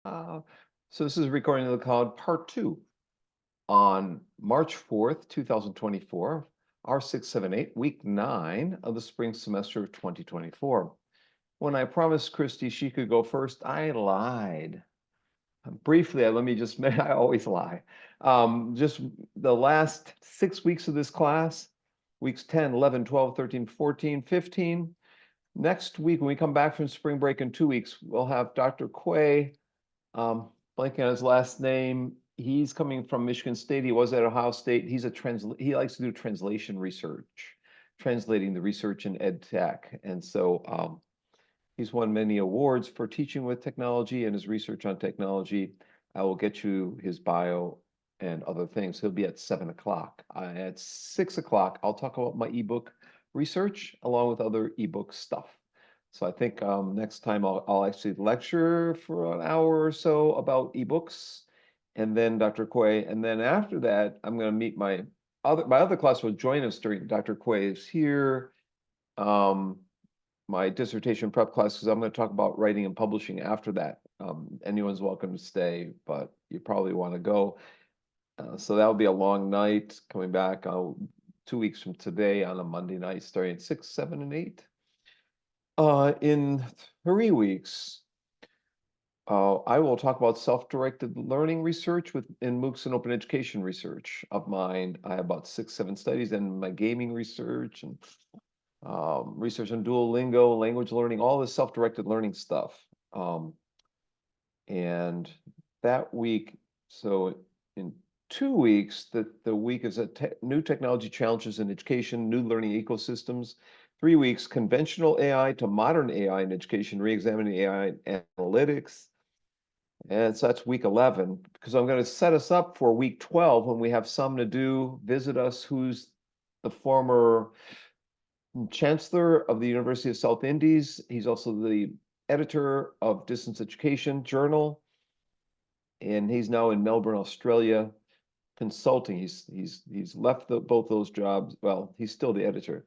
Uh, so this is Recording in the Cloud Part 2 on March 4th, 2024, R678, Week 9 of the spring semester of 2024. When I promised Christy she could go first, I lied. Briefly, let me just, I always lie. Just the last 6 weeks of this class, weeks 10, 11, 12, 13, 14, 15. Next week, when we come back from spring break in 2 weeks, we'll have Dr. Quay, blanking on his last name. He's coming from Michigan State. He was at Ohio State. He likes to do translation research, translating the research in ed tech. And so he's won many awards for teaching with technology and his research on technology. I will get you his bio and other things. He'll be at 7 o'clock. At 6 o'clock, I'll talk about my ebook research along with other ebook stuff. So I think next time I'll actually lecture for an hour or so about ebooks, and then Dr. Quay, and then after that, I'm going to meet my other class will join us during Dr. Quay is here. My dissertation prep class, because I'm going to talk about writing and publishing after that. Anyone's welcome to stay, but you probably want to go. So that'll be a long night coming back 2 weeks from today on a Monday night, starting at 6, 7, and 8. In 3 weeks, I will talk about self-directed learning research in MOOCs and open education research of mine. I have about 6, 7 studies and my gaming research and research on Duolingo, language learning, all this self-directed learning stuff. And that week, so in 2 weeks, the week is new technology challenges in education, new learning ecosystems. 3 weeks, conventional AI to modern AI in education, re-examining AI analytics. And so that's week 11, because I'm going to set us up for week 12 when we have some to do, visit us, who's the former chancellor of the University of South Indies. He's also the editor of Distance Education Journal, and he's now in Melbourne, Australia, consulting. He's left both those jobs. Well, he's still the editor.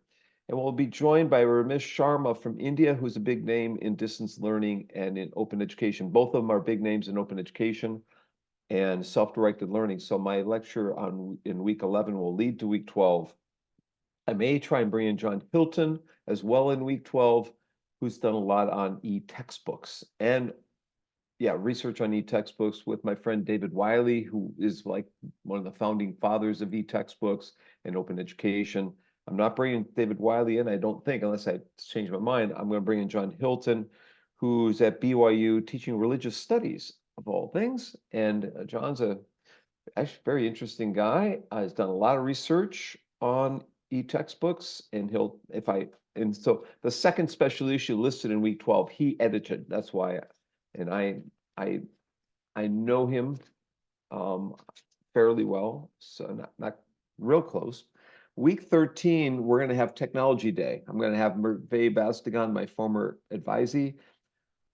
And we'll be joined by Ramesh Sharma from India, who's a big name in distance learning and in open education. Both of them are big names in open education and self-directed learning. So my lecture in week 11 will lead to week 12. I may try and bring in John Hilton as well in week 12, who's done a lot on e-textbooks and research on e-textbooks with my friend David Wiley, who is like one of the founding fathers of e-textbooks and open education. I'm not bringing David Wiley in, I don't think, unless I change my mind. I'm going to bring in John Hilton, who's at BYU teaching religious studies of all things. And John's actually very interesting guy. He's done a lot of research on e-textbooks, and so the second special issue listed in week 12, he edited. That's why, and I know him fairly well, so not real close. Week 13, we're going to have Technology Day. I'm going to have Merve Bastigan, my former advisee,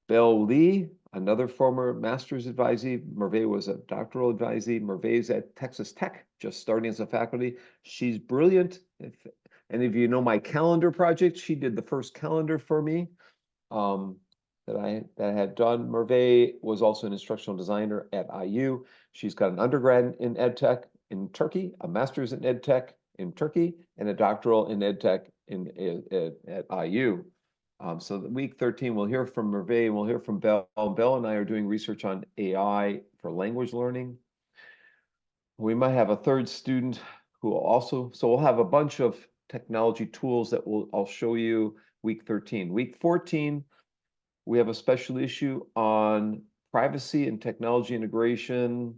Belle Lee, another former master's advisee. Merve was a doctoral advisee. Merve's at Texas Tech, just starting as a faculty. She's brilliant. If any of you know my calendar project, she did the first calendar for me that I had done. Merve was also an instructional designer at IU. She's got an undergrad in ed tech in Turkey, a master's in ed tech in Turkey, and a doctoral in ed tech at IU. So week 13, we'll hear from Merve and we'll hear from Belle. Belle and I are doing research on AI for language learning. We might have a third student who will also, so we'll have a bunch of technology tools that I'll show you week 13. Week 14, we have a special issue on privacy and technology integration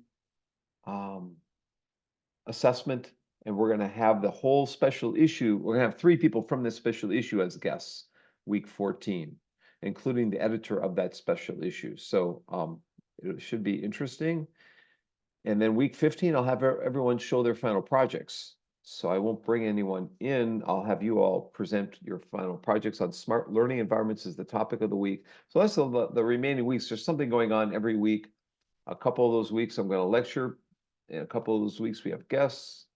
assessment, and we're going to have the whole special issue. We're going to have 3 people from this special issue as guests, week 14, including the editor of that special issue. So it should be interesting. And then week 15, I'll have everyone show their final projects. So I won't bring anyone in. I'll have you all present your final projects on smart learning environments is the topic of the week. So that's the remaining weeks. There's something going on every week. A couple of those weeks I'm going to lecture. And a couple of those weeks we have guests.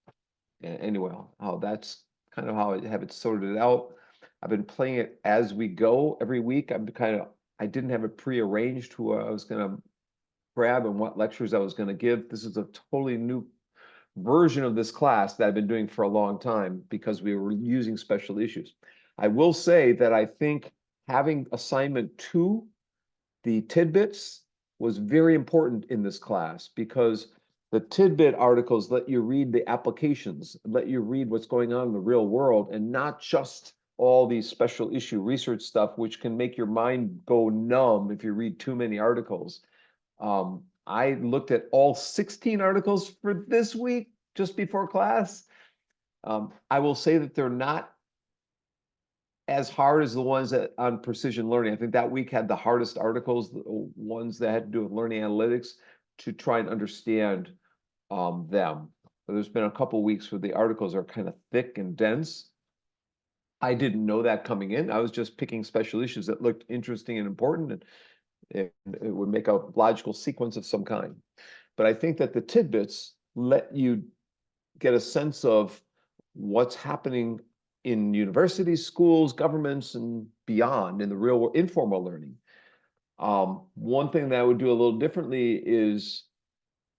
And anyway, that's kind of how I have it sorted out. I've been playing it as we go every week. I didn't have it prearranged who I was going to grab and what lectures I was going to give. This is a totally new version of this class that I've been doing for a long time because we were using special issues. I will say that I think having assignment 2, the tidbits, was very important in this class because the tidbit articles let you read the applications, let you read what's going on in the real world, and not just all these special issue research stuff, which can make your mind go numb if you read too many articles. I looked at all 16 articles for this week just before class. I will say that they're not as hard as the ones that on precision learning. I think that week had the hardest articles, the ones that had to do with learning analytics, to try and understand them. But there's been a couple weeks where the articles are kind of thick and dense. I didn't know that coming in. I was just picking special issues that looked interesting and important, and it would make a logical sequence of some kind. But I think that the tidbits let you get a sense of what's happening in universities, schools, governments, and beyond in the real world, informal learning. One thing that I would do a little differently is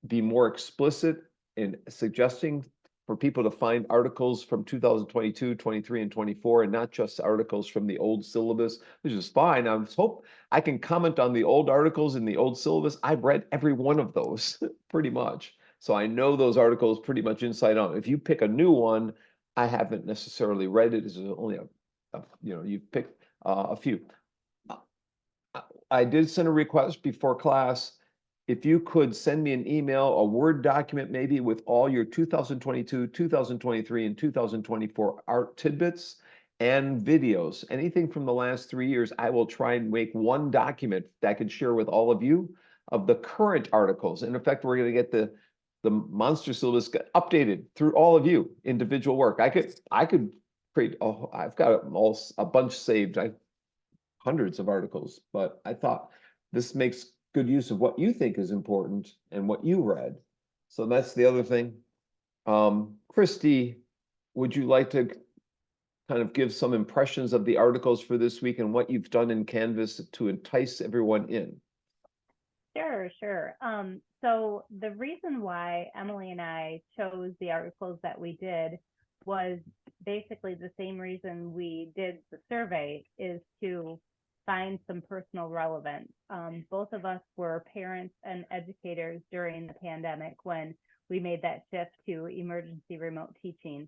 be more explicit in suggesting for people to find articles from 2022, 23, and 24, and not just articles from the old syllabus, which is fine. I hope I can comment on the old articles in the old syllabus. I've read every one of those pretty much. So I know those articles pretty much inside out. If you pick a new one, I haven't necessarily read it. It's only you pick a few. I did send a request before class. If you could send me an email, a Word document, maybe with all your 2022, 2023, and 2024 art tidbits and videos, anything from the last 3 years, I will try and make one document that I could share with all of you of the current articles. And in fact, we're going to get the monster syllabus updated through all of you, individual work. I could create, I've got a bunch saved, hundreds of articles, but I thought this makes good use of what you think is important and what you read. So that's the other thing. Christy, would you like to kind of give some impressions of the articles for this week and what you've done in Canvas to entice everyone in? Sure. So the reason why Emily and I chose the articles that we did was basically the same reason we did the survey, is to find some personal relevance. Both of us were parents and educators during the pandemic when we made that shift to emergency remote teaching.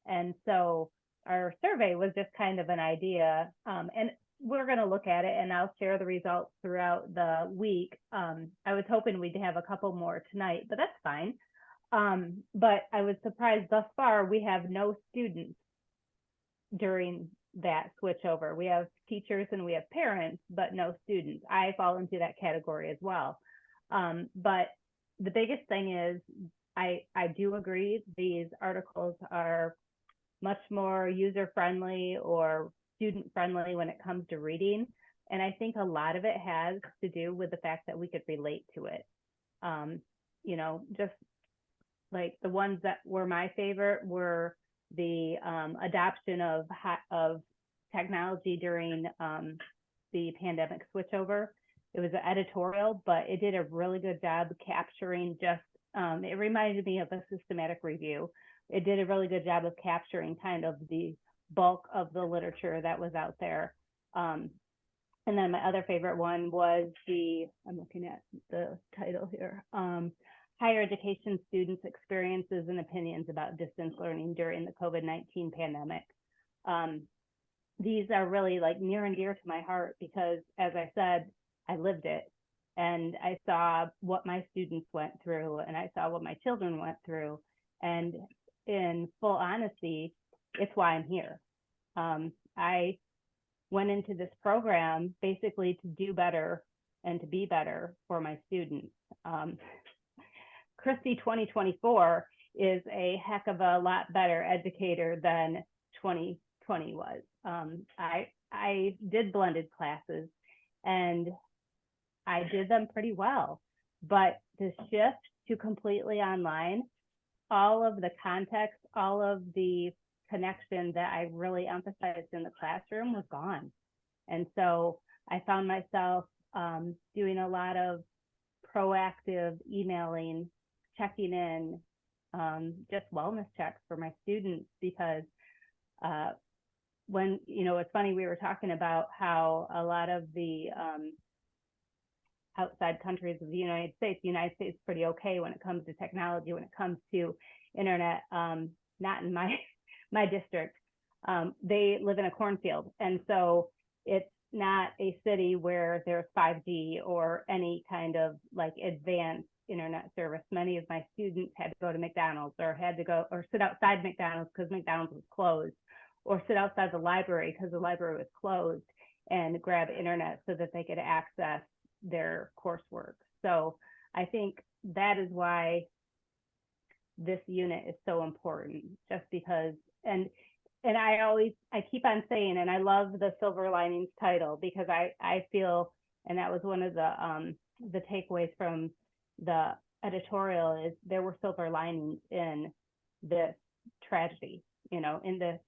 And so our survey was just kind of an idea, and we're going to look at it, and I'll share the results throughout the week. I was hoping we'd have a couple more tonight, but that's fine. But I was surprised thus far we have no students during that switchover. We have teachers and we have parents, but no students. I fall into that category as well. But the biggest thing is I do agree these articles are much more user-friendly or student-friendly when it comes to reading. And I think a lot of it has to do with the fact that we could relate to it. Just like the ones that were my favorite were the adoption of technology during the pandemic switchover. It was an editorial, but it did a really good job capturing it reminded me of a systematic review. It did a really good job of capturing kind of the bulk of the literature that was out there. And then my other favorite one was I'm looking at the title here, Higher Education Students' Experiences and Opinions about Distance Learning During the COVID-19 Pandemic. These are really like near and dear to my heart because, as I said, I lived it. And I saw what my students went through, and I saw what my children went through. And in full honesty, it's why I'm here. I went into this program basically to do better and to be better for my students. Christy 2024 is a heck of a lot better educator than 2020 was. I did blended classes and I did them pretty well, but the shift to completely online, all of the context, all of the connection that I really emphasized in the classroom was gone. And so I found myself doing a lot of proactive emailing, checking in, just wellness checks for my students, because when, it's funny, we were talking about how a lot of the outside countries of the United States is pretty okay when it comes to technology, when it comes to internet, not in my district. They live in a cornfield, and so it's not a city where there's 5G or any kind of like advanced internet service. Many of my students had to go to McDonald's, or had to go or sit outside McDonald's because McDonald's was closed, or sit outside the library because the library was closed, and grab internet so that they could access their coursework. So I think that is why this unit is so important, just because, and I keep on saying, and I love the silver linings title, because I feel, and that was one of the takeaways from the editorial, is there were silver linings in this tragedy, in this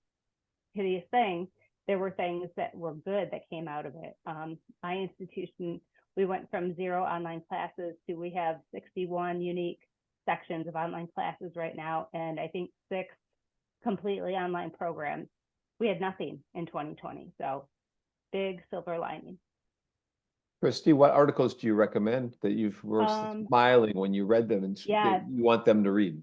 hideous thing. There were things that were good that came out of it. My institution, we went from 0 online classes to, we have 61 unique sections of online classes right now, and I think 6 completely online programs. We had nothing in 2020, so big silver lining. Christy, what articles do you recommend that you were smiling when you read them, and yes, you want them to read?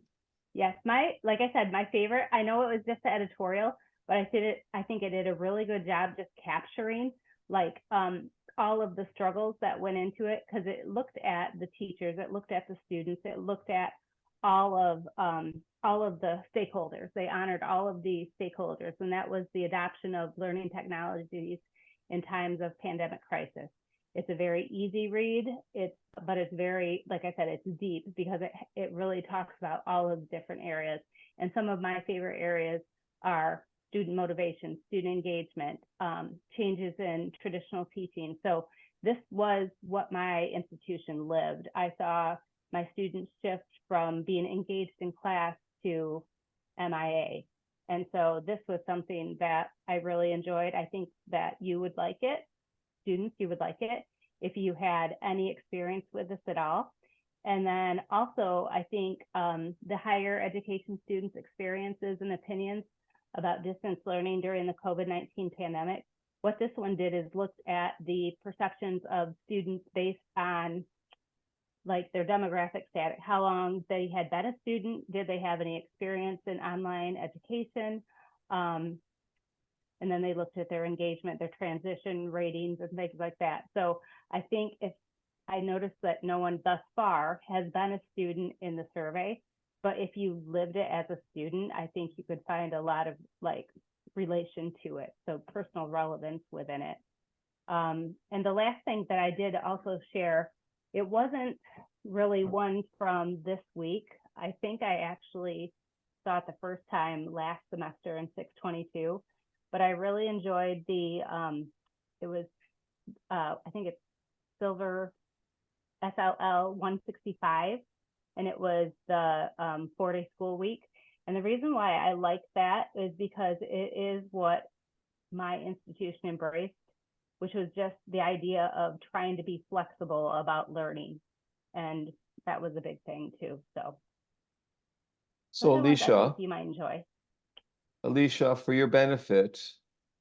Yes, like I said, my favorite, I know it was just the editorial, but I think it did a really good job just capturing like all of the struggles that went into it, because it looked at the teachers, it looked at the students, it looked at all of the stakeholders. They honored all of the stakeholders, and that was the adoption of learning technologies in times of pandemic crisis. It's a very easy read, but it's very, like I said, it's deep, because it really talks about all of the different areas. And some of my favorite areas are student motivation, student engagement, changes in traditional teaching. So this was what my institution lived. I saw my students shift from being engaged in class to MIA. And so this was something that I really enjoyed. I think that you would like it. Students, you would like it if you had any experience with this at all. And then also, I think the higher education students' experiences and opinions about distance learning during the COVID-19 pandemic. What this one did is looked at the perceptions of students based on like their demographic status, how long they had been a student, did they have any experience in online education, and then they looked at their engagement, their transition ratings, and things like that. So I think if I noticed that no one thus far has been a student in the survey, but if you lived it as a student, I think you could find a lot of like relation to it. So personal relevance within it. And the last thing that I did also share, it wasn't really one from this week. I think I actually saw it the first time last semester in 622, but I really enjoyed the, it was, I think it's Silver SLL 165, and it was the 4-day school week. And the reason why I like that is because it is what my institution embraced, which was just the idea of trying to be flexible about learning. And that was a big thing too. So Alicia, you might enjoy. Alicia, for your benefit,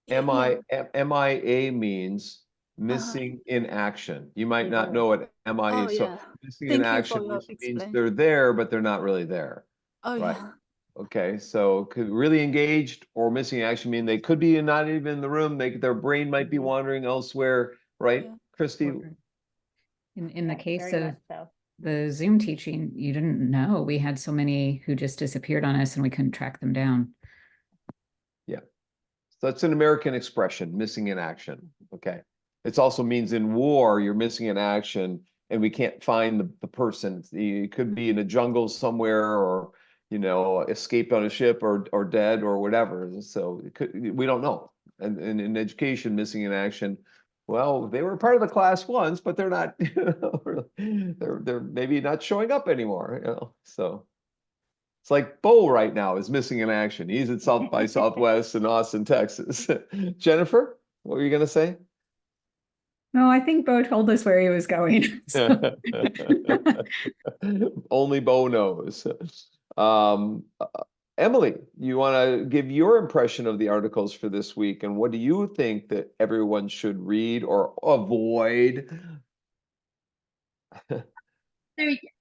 MIA means missing in action. You might not know what MIA is. So missing in action means they're there, but they're not really there. Right. Okay. So could really engaged or missing in action mean they could be not even in the room. Their brain might be wandering elsewhere. Right, Christy? In the case of the Zoom teaching, you didn't know. We had so many who just disappeared on us and we couldn't track them down. Yeah. So that's an American expression, missing in action. Okay. It also means in war, you're missing in action and we can't find the person. It could be in a jungle somewhere, or, escaped on a ship, or dead, or whatever. So we don't know. And in education, missing in action, well, they were part of the class once, but they're not, they're maybe not showing up anymore, So it's like Bo right now is missing in action. He's at South by Southwest in Austin, Texas. Jennifer, what were you going to say? No, I think Bo told us where he was going. So- Only Bo knows. Um, uh, Emily, you want to give your impression of the articles for this week, and what do you think that everyone should read or avoid? So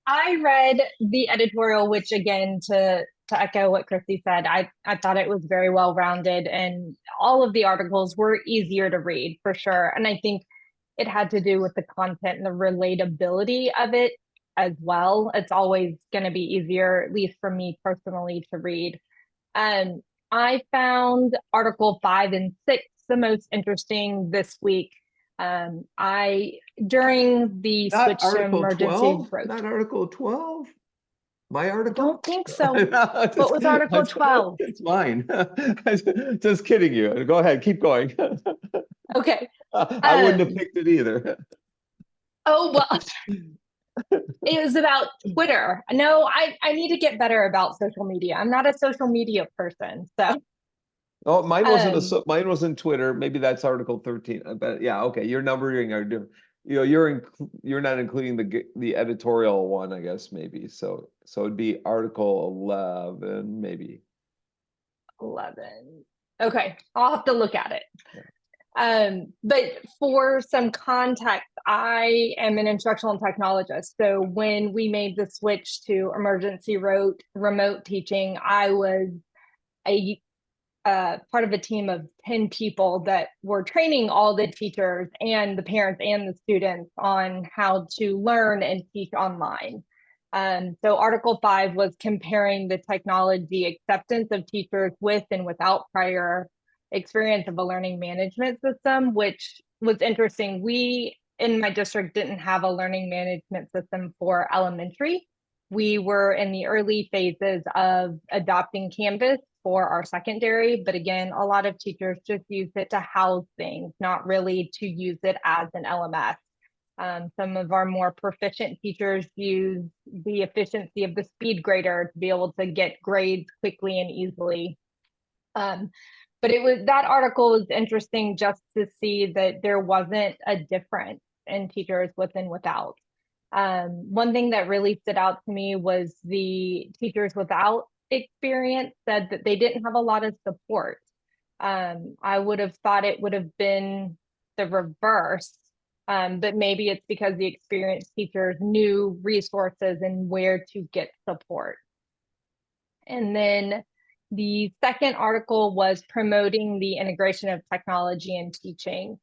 I read the editorial, which again, to echo what Christy said, I thought it was very well rounded, and all of the articles were easier to read for sure. And I think it had to do with the content and the relatability of it as well. It's always going to be easier, at least for me personally, to read. Um, I found Article 5 and 6 the most interesting this week. I during the Not switch to Article emergency 12? road. Not Article 12? My I article? don't think so. What was Article 12? It's mine. Just kidding you. Go ahead, keep going. Okay. I wouldn't have picked it either. Oh, well, it was about Twitter. No, I need to get better about social media. I'm not a social media person. So, Oh, um, mine wasn't Twitter. Maybe that's Article 13. But yeah, okay. Your numbering are different. You're not including the editorial one, I guess, maybe. So it'd be Article 11, maybe. 11. Okay, I'll have to look at it. Yeah. But for some context, I am an instructional technologist. So when we made the switch to emergency remote teaching, I was a part of a team of 10 people that were training all the teachers and the parents and the students on how to learn and teach online. So Article 5 was comparing the technology acceptance of teachers with and without prior experience of a learning management system, which was interesting. We in my district didn't have a learning management system for elementary. We were in the early phases of adopting Canvas for our secondary, but again, a lot of teachers just use it to house things, not really to use it as an LMS. Some of our more proficient teachers use the efficiency of the speed grader to be able to get grades quickly and easily. But that article was interesting just to see that there wasn't a difference in teachers with and without. One thing that really stood out to me was the teachers without experience said that they didn't have a lot of support. I would have thought it would have been the reverse, but maybe it's because the experienced teachers knew resources and where to get support. And then the second article was promoting the integration of technology in teaching.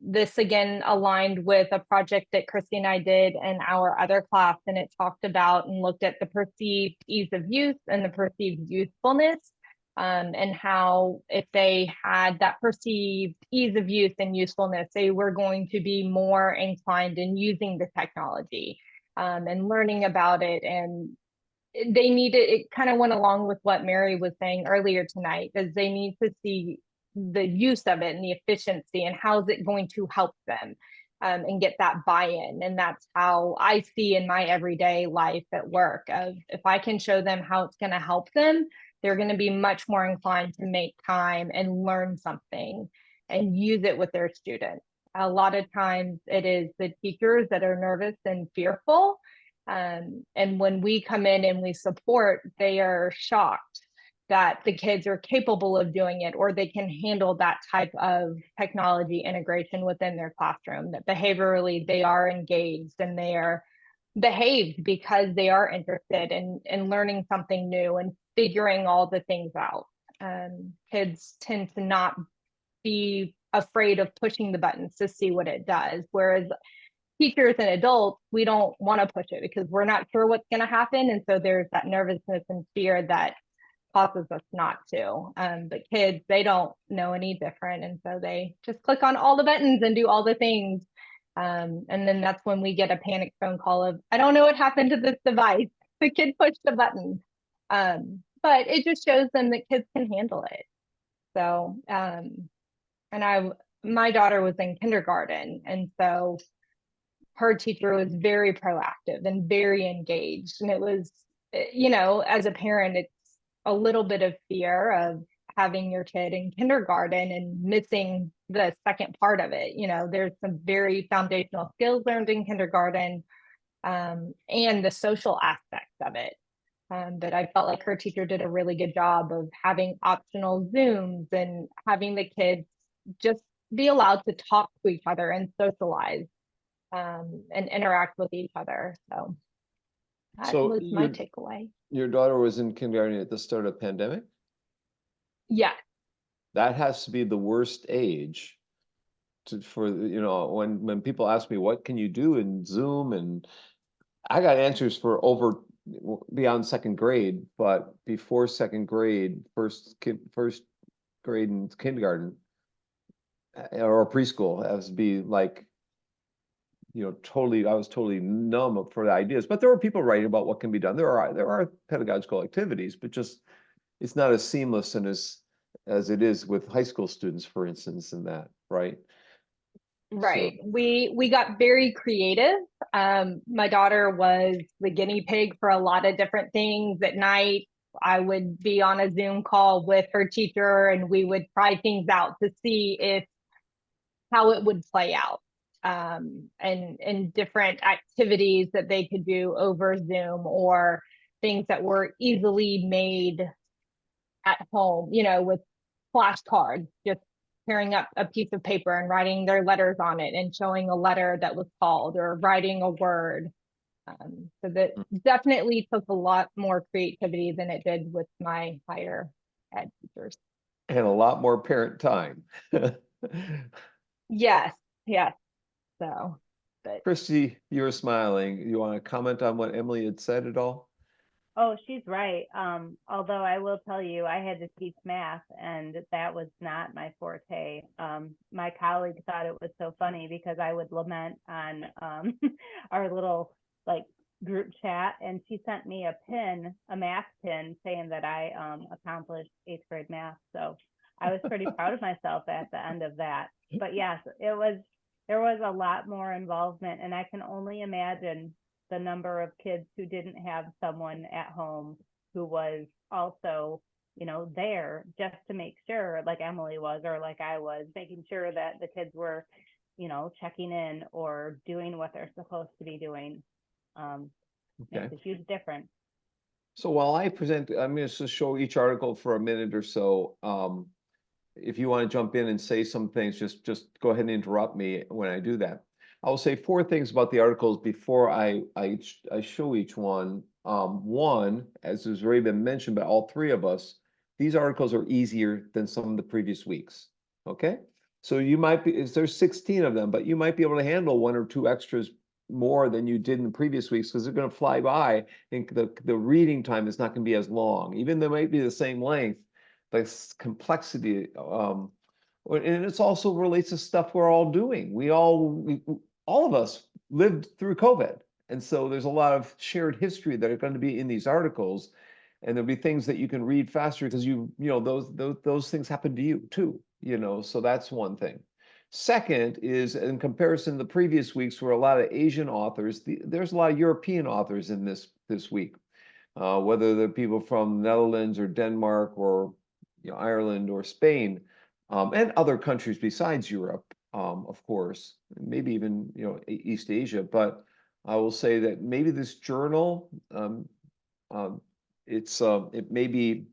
This again aligned with a project that Christy and I did in our other class, and it talked about and looked at the perceived ease of use and the perceived usefulness, and how if they had that perceived ease of use and usefulness, they were going to be more inclined in using the technology and learning about it. And they needed, it kind of went along with what Mary was saying earlier tonight, is they need to see the use of it and the efficiency and how is it going to help them, and get that buy-in. And that's how I see in my everyday life at work, of if I can show them how it's going to help them, they're going to be much more inclined to make time and learn something and use it with their students. A lot of times it is the teachers that are nervous and fearful, and when we come in and we support, they are shocked that the kids are capable of doing it, or they can handle that type of technology integration within their classroom, that behaviorally they are engaged and they are behaved because they are interested in learning something new and figuring all the things out. Kids tend to not be afraid of pushing the buttons to see what it does, whereas teachers and adults, we don't want to push it because we're not sure what's going to happen. And so there's that nervousness and fear that causes us not to. But kids, they don't know any different. And so they just click on all the buttons and do all the things. And then that's when we get a panic phone call of, I don't know what happened to this device. The kid pushed the button. But it just shows them that kids can handle it. So, my daughter was in kindergarten. And so her teacher was very proactive and very engaged. And it was, as a parent, it's a little bit of fear of having your kid in kindergarten and missing the second part of it. You know, there's some very foundational skills learned in kindergarten, and the social aspects of it. But I felt like her teacher did a really good job of having optional Zooms and having the kids just be allowed to talk to each other and socialize, and interact with each other. So that So was my takeaway. your daughter was in kindergarten at the start of the pandemic? Yeah. That has to be the worst age for, you know, when people ask me, what can you do in Zoom? And I got answers for over beyond second grade, but before second grade, first grade and kindergarten or preschool has to be like, you know, I was totally numb for the ideas. But there are people writing about what can be done. There are pedagogical activities, but just it's not as seamless and as it is with high school students, for instance, in that, right? Right. We got very creative. My daughter was the guinea pig for a lot of different things. At night, I would be on a Zoom call with her teacher and we would try things out to see how it would play out. And different activities that they could do over Zoom, or things that were easily made at home, you know, with flashcards, just tearing up a piece of paper and writing their letters on it and showing a letter that was called, or writing a word. So that definitely took a lot more creativity than it did with my higher ed teachers. And a lot more parent time. Yes, yes. So, but Christy, you were smiling. You want to comment on what Emily had said at all? Oh, she's right. Although I will tell you, I had to teach math, and that was not my forte. My colleague thought it was so funny because I would lament on our little like group chat, and she sent me a math pin, saying that I accomplished 8th grade math. So I was pretty proud of myself at the end of that. But yes, there was a lot more involvement, and I can only imagine the number of kids who didn't have someone at home who was also, you know, there just to make sure, like Emily was, or like I was, making sure that the kids were, you know, checking in or doing what they're supposed to be doing. Okay. It's a huge difference. So while I present, I'm going to just show each article for a minute or so. If you want to jump in and say some things, just go ahead and interrupt me when I do that. I will say 4 things about the articles before I show each one. One, as has already been mentioned by all 3 of us, these articles are easier than some of the previous weeks. Okay, so you might be, there's 16 of them, but you might be able to handle 1 or 2 extras more than you did in the previous weeks because they're going to fly by, and the reading time is not going to be as long, even though they might be the same length. The complexity, and it's also relates to stuff we're all doing. All of us lived through COVID. And so there's a lot of shared history that are going to be in these articles. And there'll be things that you can read faster because you know, those things happen to you too, you know, so that's one thing. Second is, in comparison to the previous weeks where a lot of Asian authors, there's a lot of European authors in this week, whether they're people from Netherlands or Denmark or, you know, Ireland or Spain, and other countries besides Europe. Of course, maybe even, you know, East Asia. But I will say that maybe this journal, it may be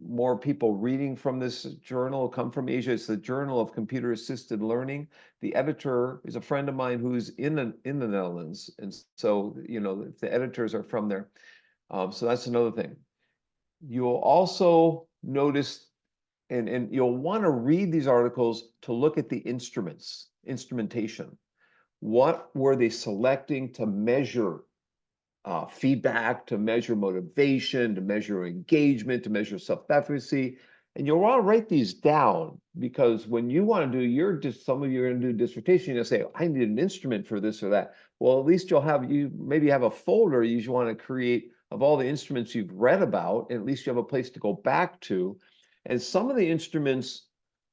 more people reading from this journal come from Asia. It's the Journal of Computer Assisted Learning. The editor is a friend of mine who's in the Netherlands, and so, you know, the editors are from there. So that's another thing. You'll also notice, and you'll want to read these articles to look at the instrumentation. What were they selecting to measure feedback, to measure motivation, to measure engagement, to measure self-efficacy? And you'll want to write these down, because when you want to do some of you are going to do dissertation, you'll say, I need an instrument for this or that. Well, at least you maybe have a folder you want to create of all the instruments you've read about, and at least you have a place to go back to. And some of the instruments,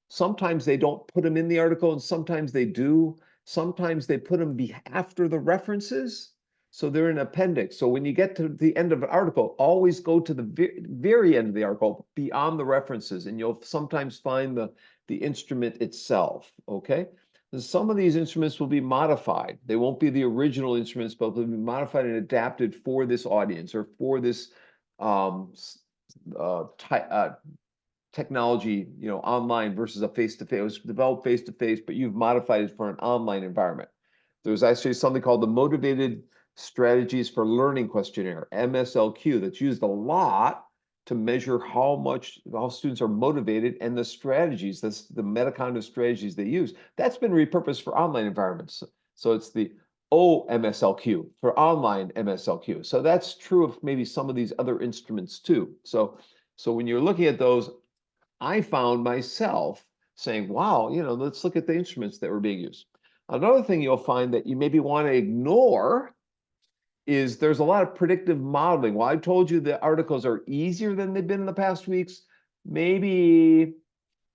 sometimes they don't put them in the article, and sometimes they do. Sometimes they put them after the references. So they're an appendix. So when you get to the end of an article, always go to the very end of the article beyond the references, and you'll sometimes find the instrument itself, okay? And some of these instruments will be modified. They won't be the original instruments, but they'll be modified and adapted for this audience or for this technology, online versus a face-to-face. It was developed face-to-face, but you've modified it for an online environment. There's actually something called the Motivated Strategies for Learning Questionnaire, MSLQ, that's used a lot to measure how students are motivated and the strategies, that's the metacognitive strategies they use. That's been repurposed for online environments. So it's the OMSLQ for online MSLQ. So that's true of maybe some of these other instruments too. So when you're looking at those, I found myself saying, wow, let's look at the instruments that were being used. Another thing you'll find that you maybe want to ignore is there's a lot of predictive modeling. Well, I told you the articles are easier than they've been in the past weeks. Maybe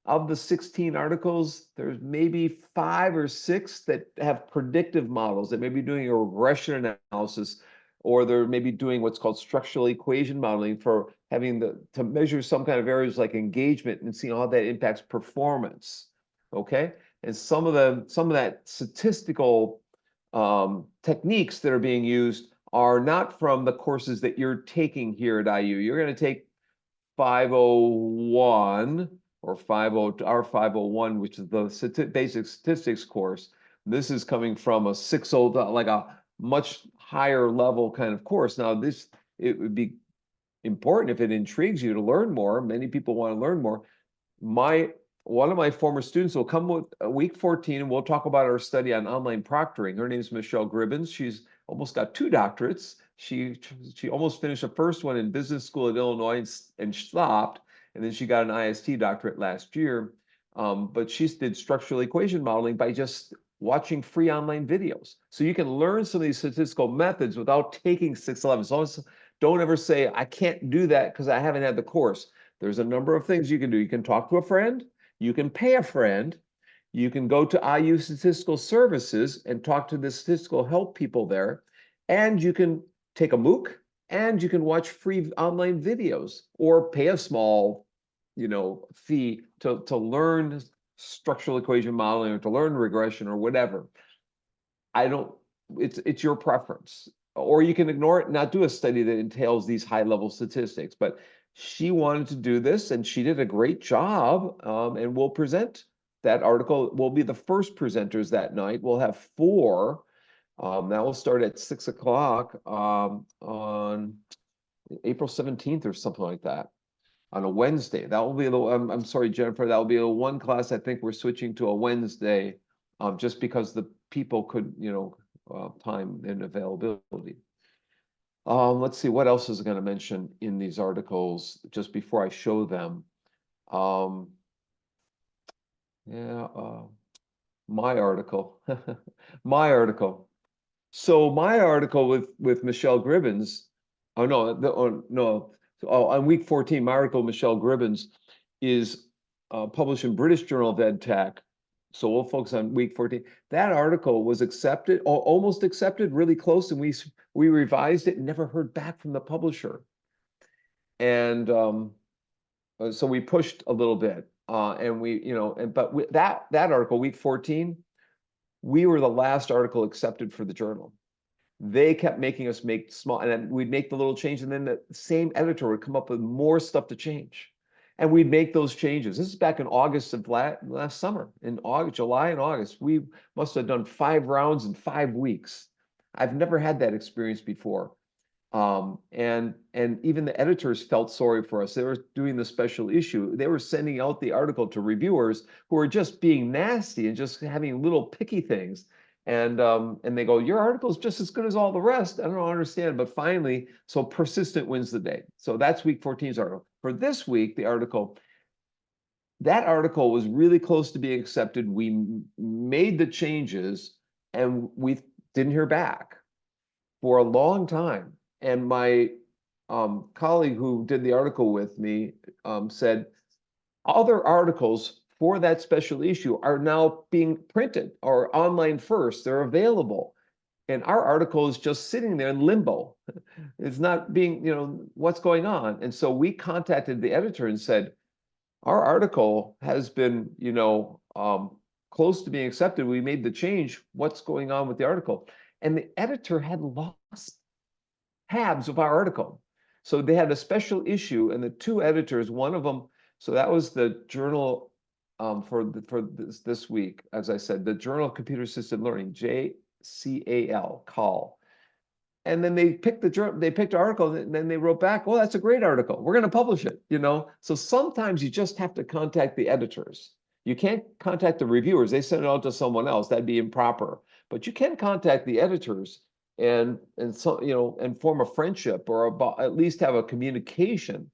of the 16 articles, there's maybe 5 or 6 that have predictive models that may be doing a regression analysis, or they're maybe doing what's called structural equation modeling for having to measure some kind of areas like engagement and seeing how that impacts performance. Okay, and some of that statistical techniques that are being used are not from the courses that you're taking here at IU. You're going to take 501 or R501, which is the basic statistics course. This is coming from a 602, like a much higher level kind of course. Now, it would be important if it intrigues you to learn more. Many people want to learn more. One of my former students will come with week 14, and we'll talk about our study on online proctoring. Her name is Michelle Gribbins. She's almost got 2 doctorates. She almost finished the first one in business school at Illinois and stopped, and then she got an IST doctorate last year. But she did structural equation modeling by just watching free online videos. So you can learn some of these statistical methods without taking 611. So don't ever say, I can't do that because I haven't had the course. There's a number of things you can do. You can talk to a friend. You can pay a friend. You can go to IU Statistical Services and talk to the statistical help people there. And you can take a MOOC, and you can watch free online videos or pay a small, fee to learn structural equation modeling or to learn regression or whatever. It's your preference. Or you can ignore it and not do a study that entails these high-level statistics. But she wanted to do this, and she did a great job, and we'll present that article. We'll be the first presenters that night. We'll have 4. That will start at 6 o'clock on April 17th or something like that, on a Wednesday. That will be I'm sorry, Jennifer, that will be the one class I think we're switching to a Wednesday, just because the people could, time and availability. Let's see, what else is I going to mention in these articles just before I show them? My article. My article. So my article with Michelle Gribbins, on week 14, my article, Michelle Gribbins, is published in British Journal of EdTech. So we'll focus on week 14. That article was accepted, or almost accepted, really close, and we revised it and never heard back from the publisher. And so we pushed a little bit, and that article, week 14, we were the last article accepted for the journal. They kept making us make small, and then we'd make the little change, and then the same editor would come up with more stuff to change. And we'd make those changes. This is back in August of last summer. In July and August, we must have done 5 rounds in 5 weeks. I've never had that experience before. And even the editors felt sorry for us. They were doing the special issue. They were sending out the article to reviewers who were just being nasty and just having little picky things. And they go, your article is just as good as all the rest. I don't understand. But finally, so persistent wins the day. So that's week 14's article. For this week, that article was really close to being accepted. We made the changes, and we didn't hear back for a long time. And my colleague who did the article with me said, other articles for that special issue are now being printed or online first. They're available. And our article is just sitting there in limbo. It's not being, what's going on? And so we contacted the editor and said, our article has been, close to being accepted. We made the change. What's going on with the article? And the editor had lost tabs of our article. So they had a special issue, and the two editors, one of them, so that was the journal for this week, as I said, the Journal of Computer Assisted Learning, JCAL, call. And then they picked an article, and then they wrote back, "Oh, that's a great article. We're going to publish it." So sometimes you just have to contact the editors. You can't contact the reviewers. They send it out to someone else. That'd be improper. But you can contact the editors and so and form a friendship, or at least have a communication.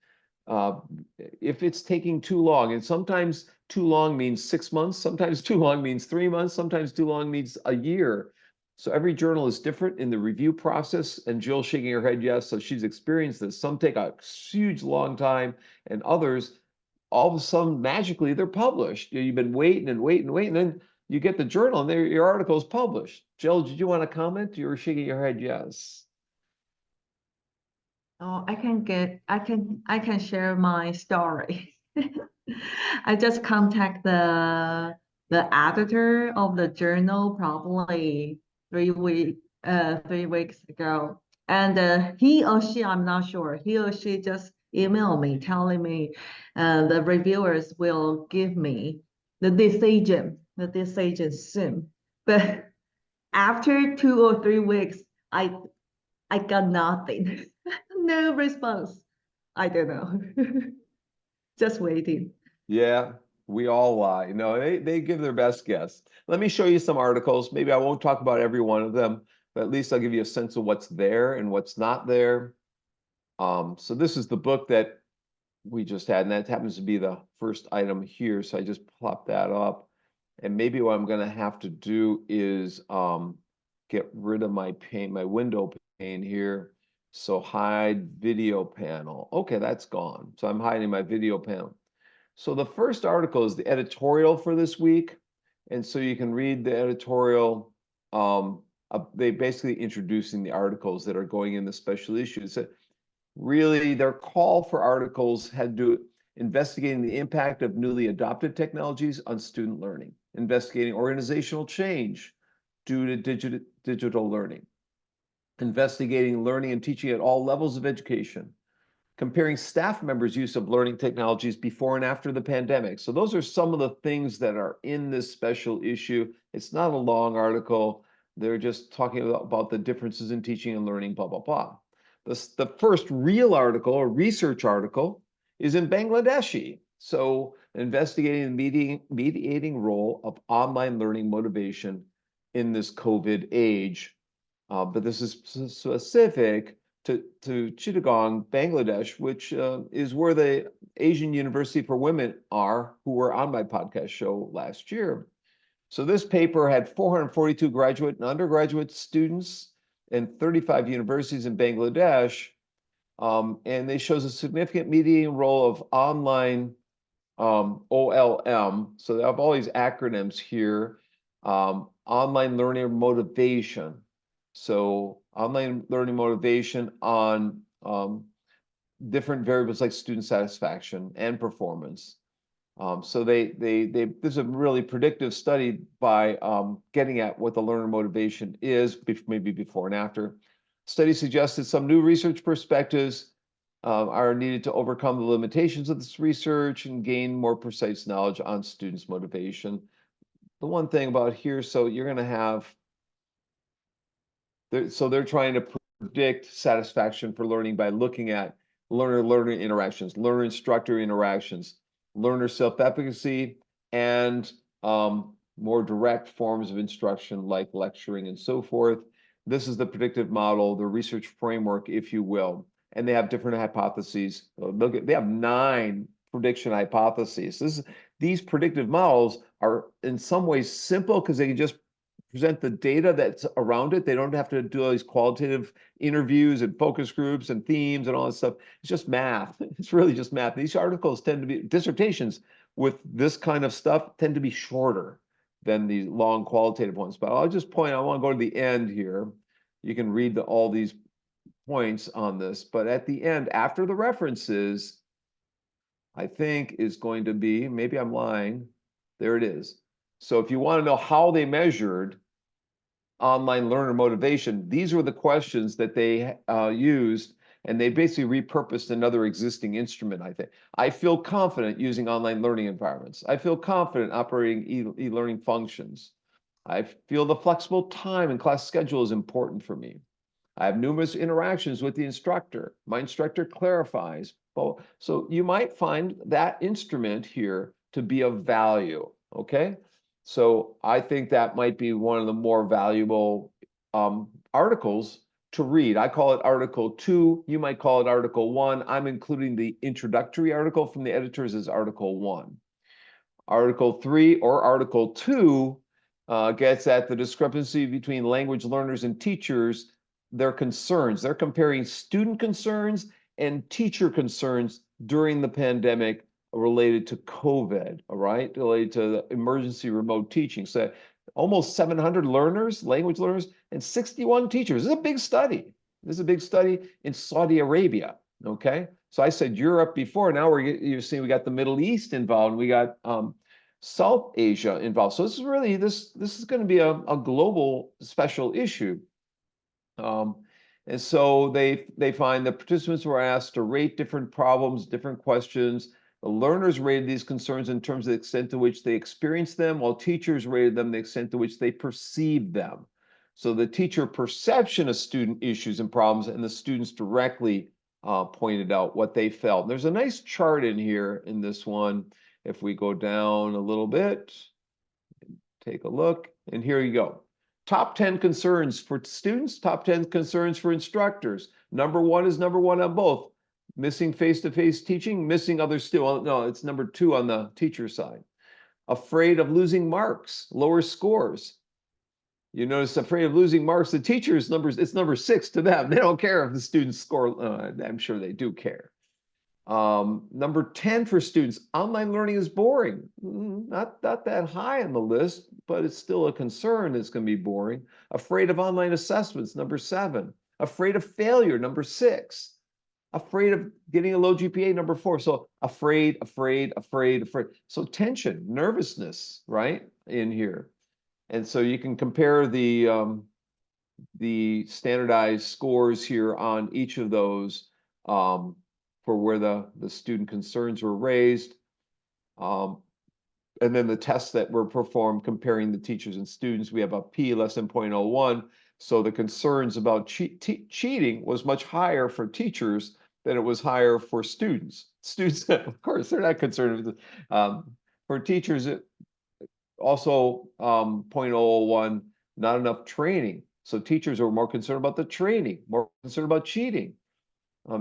If it's taking too long, and sometimes too long means 6 months, sometimes too long means 3 months, sometimes too long means a year. So every journal is different in the review process, and Jill's shaking her head yes, so she's experienced this. Some take a huge long time, and others, all of a sudden, magically, they're published. You've been waiting and waiting and waiting, and then you get the journal, and your article is published. Jill, did you want to comment? You were shaking your head yes. Oh, I can share my story. I just contact the editor of the journal probably 3 weeks ago, and he or she, I'm not sure, he or she just emailed me telling me the reviewers will give me the decision soon. But after 2 or 3 weeks, I got nothing. No response. I don't know. Just waiting. Yeah, we all lie. No, they give their best guess. Let me show you some articles. Maybe I won't talk about every one of them, but at least I'll give you a sense of what's there and what's not there. So this is the book that we just had, and that happens to be the first item here. So I just plopped that up. And maybe what I'm going to have to do is get rid of my window pane here. So hide video panel. Okay, that's gone. So I'm hiding my video panel. So the first article is the editorial for this week. And so you can read the editorial. They basically introducing the articles that are going in the special issues. So really, their call for articles had to do investigating the impact of newly adopted technologies on student learning, investigating organizational change due to digital learning, investigating learning and teaching at all levels of education, comparing staff members' use of learning technologies before and after the pandemic. So those are some of the things that are in this special issue. It's not a long article. They're just talking about the differences in teaching and learning, blah, blah, blah. The first real article, or research article, is in Bangladeshi. So investigating the mediating role of online learning motivation in this COVID age. But this is specific to Chittagong, Bangladesh, which is where the Asian University for Women are, who were on my podcast show last year. So this paper had 442 graduate and undergraduate students in 35 universities in Bangladesh, and they shows a significant mediating role of online OLM. So they have all these acronyms here. Online learner motivation. So online learning motivation on different variables like student satisfaction and performance. So this is a really predictive study by getting at what the learner motivation is, maybe before and after. Study suggested some new research perspectives are needed to overcome the limitations of this research and gain more precise knowledge on students' motivation. The one thing about here, so you're going to have, so they're trying to predict satisfaction for learning by looking at learner-learner interactions, learner-instructor interactions, learner self-efficacy, and more direct forms of instruction like lecturing and so forth. This is the predictive model, the research framework, if you will. And they have different hypotheses. They have 9 prediction hypotheses. These predictive models are in some ways simple because they can just present the data that's around it. They don't have to do all these qualitative interviews and focus groups and themes and all that stuff. It's just math. It's really just math. These articles tend to be, dissertations with this kind of stuff tend to be shorter than the long qualitative ones. But I'll just point, I want to go to the end here. You can read all these points on this, but at the end, after the references, I think is going to be, maybe I'm lying, there it is. So if you want to know how they measured online learner motivation, these were the questions that they used, and they basically repurposed another existing instrument, I think. I feel confident using online learning environments. I feel confident operating e-learning functions. I feel the flexible time and class schedule is important for me. I have numerous interactions with the instructor. My instructor clarifies. So you might find that instrument here to be of value, okay? So I think that might be one of the more valuable articles to read. I call it Article 2. You might call it Article 1. I'm including the introductory article from the editors as Article 1. Article 3 or Article 2 gets at the discrepancy between language learners and teachers, their concerns. They're comparing student concerns and teacher concerns during the pandemic related to COVID, all right? Related to the emergency remote teaching. So almost 700 learners, language learners, and 61 teachers. This is a big study. This is a big study in Saudi Arabia, okay? So I said Europe before. Now you're seeing we got the Middle East involved. We got South Asia involved. So this is really this is going to be a global special issue. And so they find that participants were asked to rate different problems, different questions. The learners rated these concerns in terms of the extent to which they experienced them, while teachers rated them the extent to which they perceived them. So the teacher perception of student issues and problems, and the students directly pointed out what they felt. There's a nice chart in here in this one. If we go down a little bit, take a look, and here you go. Top 10 concerns for students, top 10 concerns for instructors. Number 1 is number 1 on both. Missing face-to-face teaching, missing other students. No, it's number 2 on the teacher side. Afraid of losing marks, lower scores. You notice afraid of losing marks, the teachers numbers, it's number 6 to them. They don't care if the students score. I'm sure they do care. Number 10 for students, online learning is boring. Not that high on the list, but it's still a concern it's going to be boring. Afraid of online assessments, number 7. Afraid of failure, number 6. Afraid of getting a low GPA, number 4. So afraid. So tension, nervousness, right, in here. And so you can compare the standardized scores here on each of those for where the student concerns were raised. And then the tests that were performed comparing the teachers and students, we have a P less than 0.01. So the concerns about cheating was much higher for teachers than it was higher for students. Students, of course, they're not concerned with it. For teachers, it also 0.01, not enough training. So teachers are more concerned about the training, more concerned about cheating.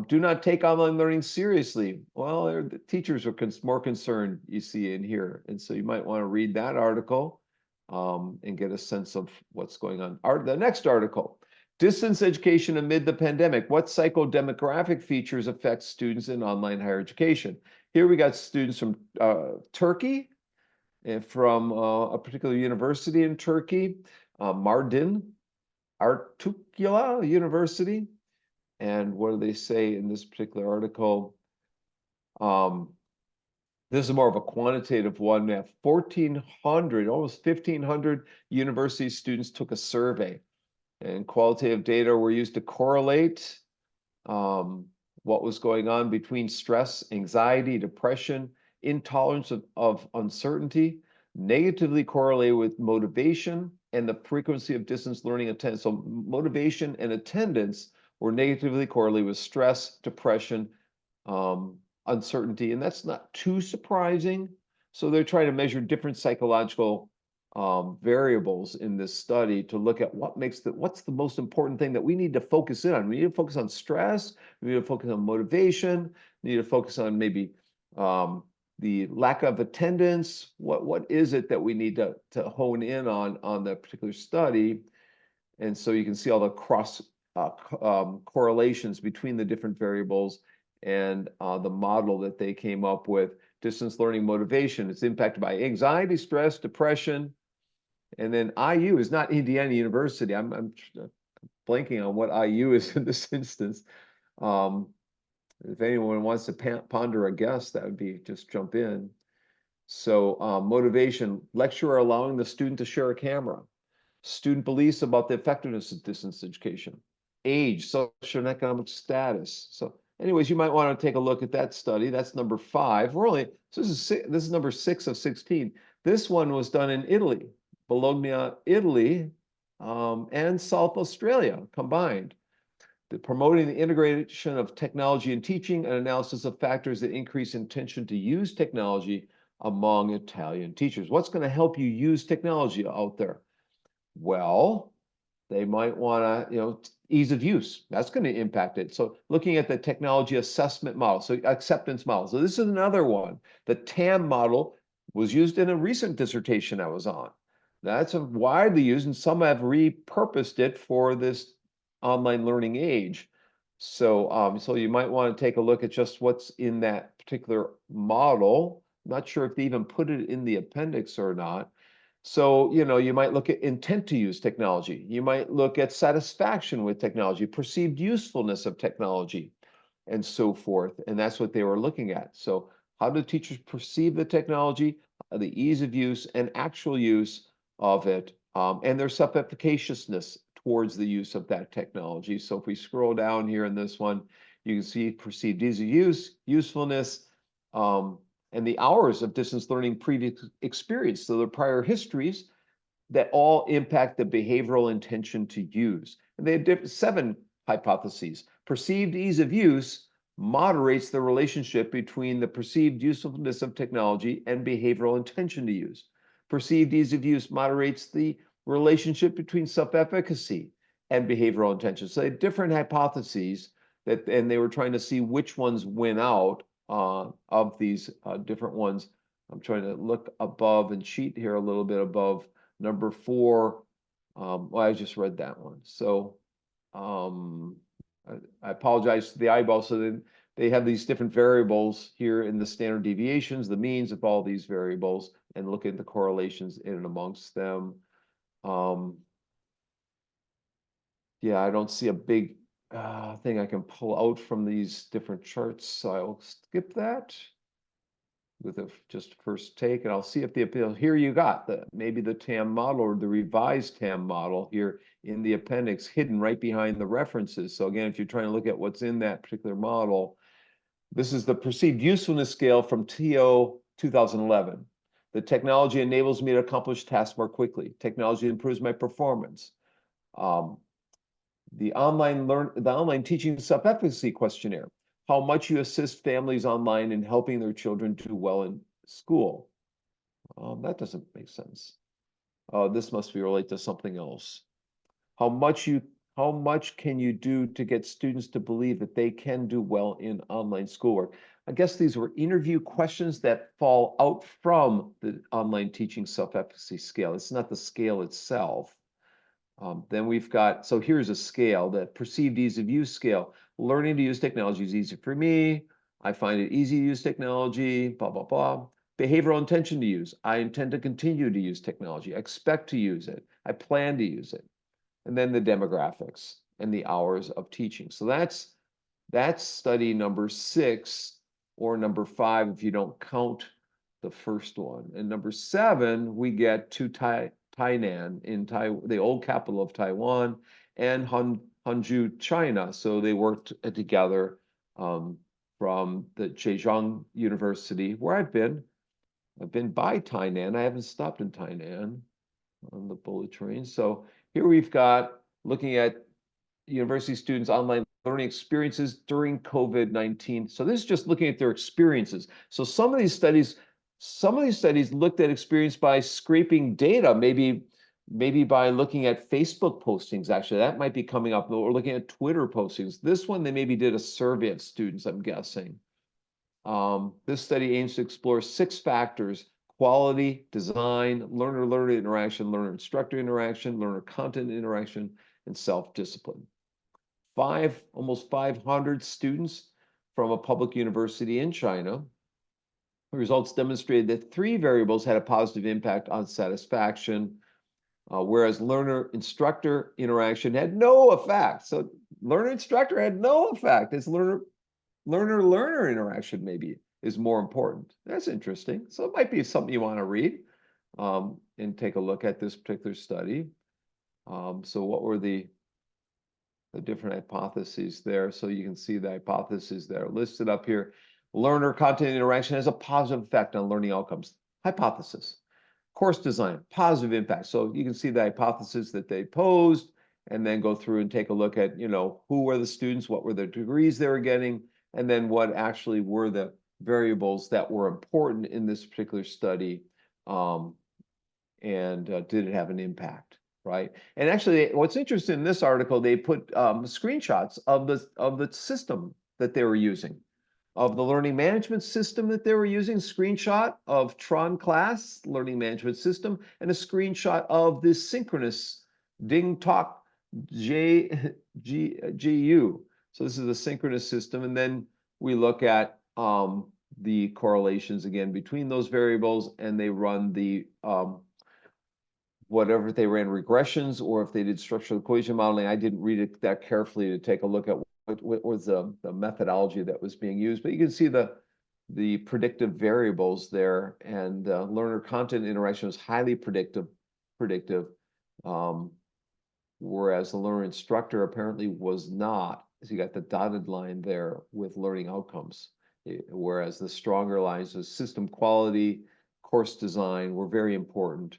Do not take online learning seriously. Well, the teachers are more concerned, you see in here. And so you might want to read that article and get a sense of what's going on. The next article, distance education amid the pandemic. What psychodemographic features affect students in online higher education? Here we got students from Turkey, and from a particular university in Turkey, Mardin Artukula University. And what do they say in this particular article? This is more of a quantitative one. They have 1,400, almost 1,500 university students took a survey. And qualitative data were used to correlate what was going on between stress, anxiety, depression, intolerance of uncertainty, negatively correlated with motivation and the frequency of distance learning attendance. So motivation and attendance were negatively correlated with stress, depression, uncertainty, and that's not too surprising. So they're trying to measure different psychological variables in this study to look at what's the most important thing that we need to focus in on. We need to focus on stress, we need to focus on motivation, we need to focus on maybe the lack of attendance. What is it that we need to hone in on that particular study? And so you can see all the cross correlations between the different variables and the model that they came up with. Distance learning motivation, it's impacted by anxiety, stress, depression. And then IU is not Indiana University. I'm blanking on what IU is in this instance. If anyone wants to ponder a guess, that would be just jump in. So motivation, lecturer allowing the student to share a camera. Student beliefs about the effectiveness of distance education. Age, social and economic status. So anyways, you might want to take a look at that study. That's number 5. We're only, so this is number 6 of 16. This one was done in Italy, Bologna, Italy, and South Australia combined. Promoting the integration of technology in teaching and analysis of factors that increase intention to use technology among Italian teachers. What's going to help you use technology out there? Well, they might want to, ease of use. That's going to impact it. So looking at the technology assessment model, so acceptance model. So this is another one. The TAM model was used in a recent dissertation I was on. That's widely used, and some have repurposed it for this online learning age. So, so you might want to take a look at just what's in that particular model. I'm not sure if they even put it in the appendix or not. So, you might look at intent to use technology. You might look at satisfaction with technology, perceived usefulness of technology, and so forth. And that's what they were looking at. So how do teachers perceive the technology, the ease of use and actual use of it, and their self-efficaciousness towards the use of that technology. So if we scroll down here in this one, you can see perceived ease of use, usefulness, and the hours of distance learning previous experience. So the prior histories that all impact the behavioral intention to use. And they had 7 hypotheses. Perceived ease of use moderates the relationship between the perceived usefulness of technology and behavioral intention to use. Perceived ease of use moderates the relationship between self-efficacy and behavioral intention. So they had different hypotheses and they were trying to see which ones win out of these different ones. I'm trying to look above and cheat here a little bit above number 4. Well, I just read that one. So I apologize to the eyeball. So they have these different variables here in the standard deviations, the means of all these variables, and look at the correlations in and amongst them. Yeah, I don't see a big thing I can pull out from these different charts, so I'll skip that with a just first take, and I'll see if the appeal here you got maybe the TAM model or the revised TAM model here in the appendix hidden right behind the references. So again, if you're trying to look at what's in that particular model, this is the perceived usefulness scale from TO 2011. The technology enables me to accomplish tasks more quickly. Technology improves my performance. The online teaching self-efficacy questionnaire, how much you assist families online in helping their children do well in school. That doesn't make sense. This must be related to something else. How much can you do to get students to believe that they can do well in online schoolwork? I guess these were interview questions that fall out from the online teaching self-efficacy scale. It's not the scale itself. Then we've got, so here's a scale, the perceived ease of use scale. Learning to use technology is easy for me. I find it easy to use technology, blah, blah, blah. Behavioral intention to use. I intend to continue to use technology. I expect to use it. I plan to use it. And then the demographics and the hours of teaching. So that's study number 6 or number 5 if you don't count the first one. And number 7, we get to Tainan in the old capital of Taiwan, and Hangzhou, China. So they worked together from the Zhejiang University, where I've been by Tainan. I haven't stopped in Tainan on the bullet train. So here we've got looking at university students' online learning experiences during COVID-19. So this is just looking at their experiences. So some of these studies looked at experience by scraping data, maybe by looking at Facebook postings. Actually, that might be coming up, or looking at Twitter postings. This one, they maybe did a survey of students, I'm guessing. This study aims to explore 6 factors: quality, design, learner-learner interaction, learner-instructor interaction, learner-content interaction, and self-discipline. Almost 500 students from a public university in China. The results demonstrated that 3 variables had a positive impact on satisfaction. whereas learner-instructor interaction had no effect. So learner-instructor had no effect. It's learner-learner interaction maybe is more important. That's interesting. So it might be something you want to read and take a look at this particular study. So what were the different hypotheses there? So you can see the hypotheses that are listed up here. Learner content interaction has a positive effect on learning outcomes. Hypothesis. Course design, positive impact. So you can see the hypothesis that they posed and then go through and take a look at, who were the students, what were the degrees they were getting, and then what actually were the variables that were important in this particular study, and did it have an impact, right? And actually, what's interesting in this article, they put screenshots of the system that they were using, of the learning management system that they were using, screenshot of Tron class learning management system, and a screenshot of this synchronous Ding Talk GU. So this is a synchronous system, and then we look at the correlations again between those variables, and they run the whatever they ran regressions, or if they did structural equation modeling. I didn't read it that carefully to take a look at what was the methodology that was being used, but you can see the predictive variables there, and learner content interaction was highly predictive, whereas the learner instructor apparently was not. So you got the dotted line there with learning outcomes, whereas the stronger lines of system quality, course design were very important.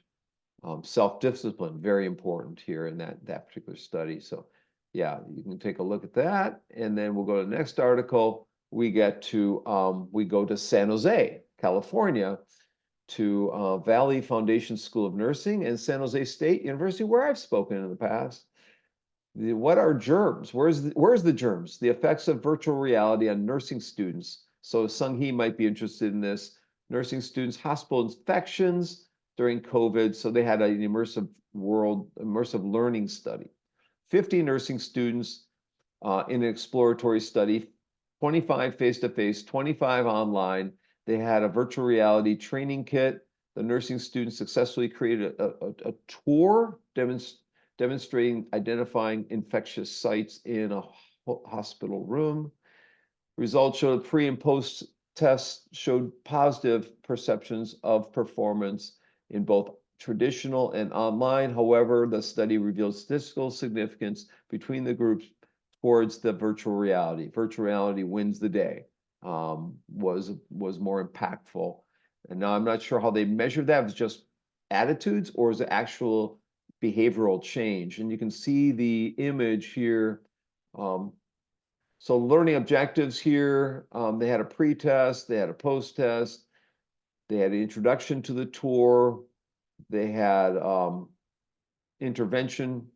Self-discipline, very important here in that particular study. So yeah, you can take a look at that, and then we'll go to the next article. We go to San Jose, California, to Valley Foundation School of Nursing and San Jose State University, where I've spoken in the past. What are germs? Where's the germs? The effects of virtual reality on nursing students. So Sung-hee might be interested in this. Nursing students, hospital infections during COVID. So they had an immersive learning study. 50 nursing students in an exploratory study, 25 face-to-face, 25 online. They had a virtual reality training kit. The nursing students successfully created a tour demonstrating identifying infectious sites in a hospital room. Results showed pre and post tests showed positive perceptions of performance in both traditional and online. However, the study revealed statistical significance between the groups towards the virtual reality. Virtual reality wins the day, was more impactful. And now I'm not sure how they measured that. If it's just attitudes or is it actual behavioral change? And you can see the image here. So learning objectives here, they had a pre-test, they had a post-test, they had an introduction to the tour, they had intervention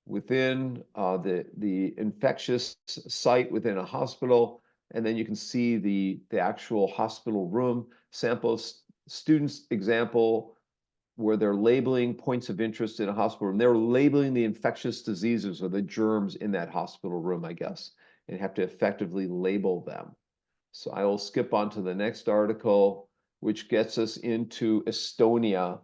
within the infectious site within a hospital, and then you can see the actual hospital room sample students example where they're labeling points of interest in a hospital room. They're labeling the infectious diseases or the germs in that hospital room, I guess, and have to effectively label them. So I will skip on to the next article, which gets us into Estonia.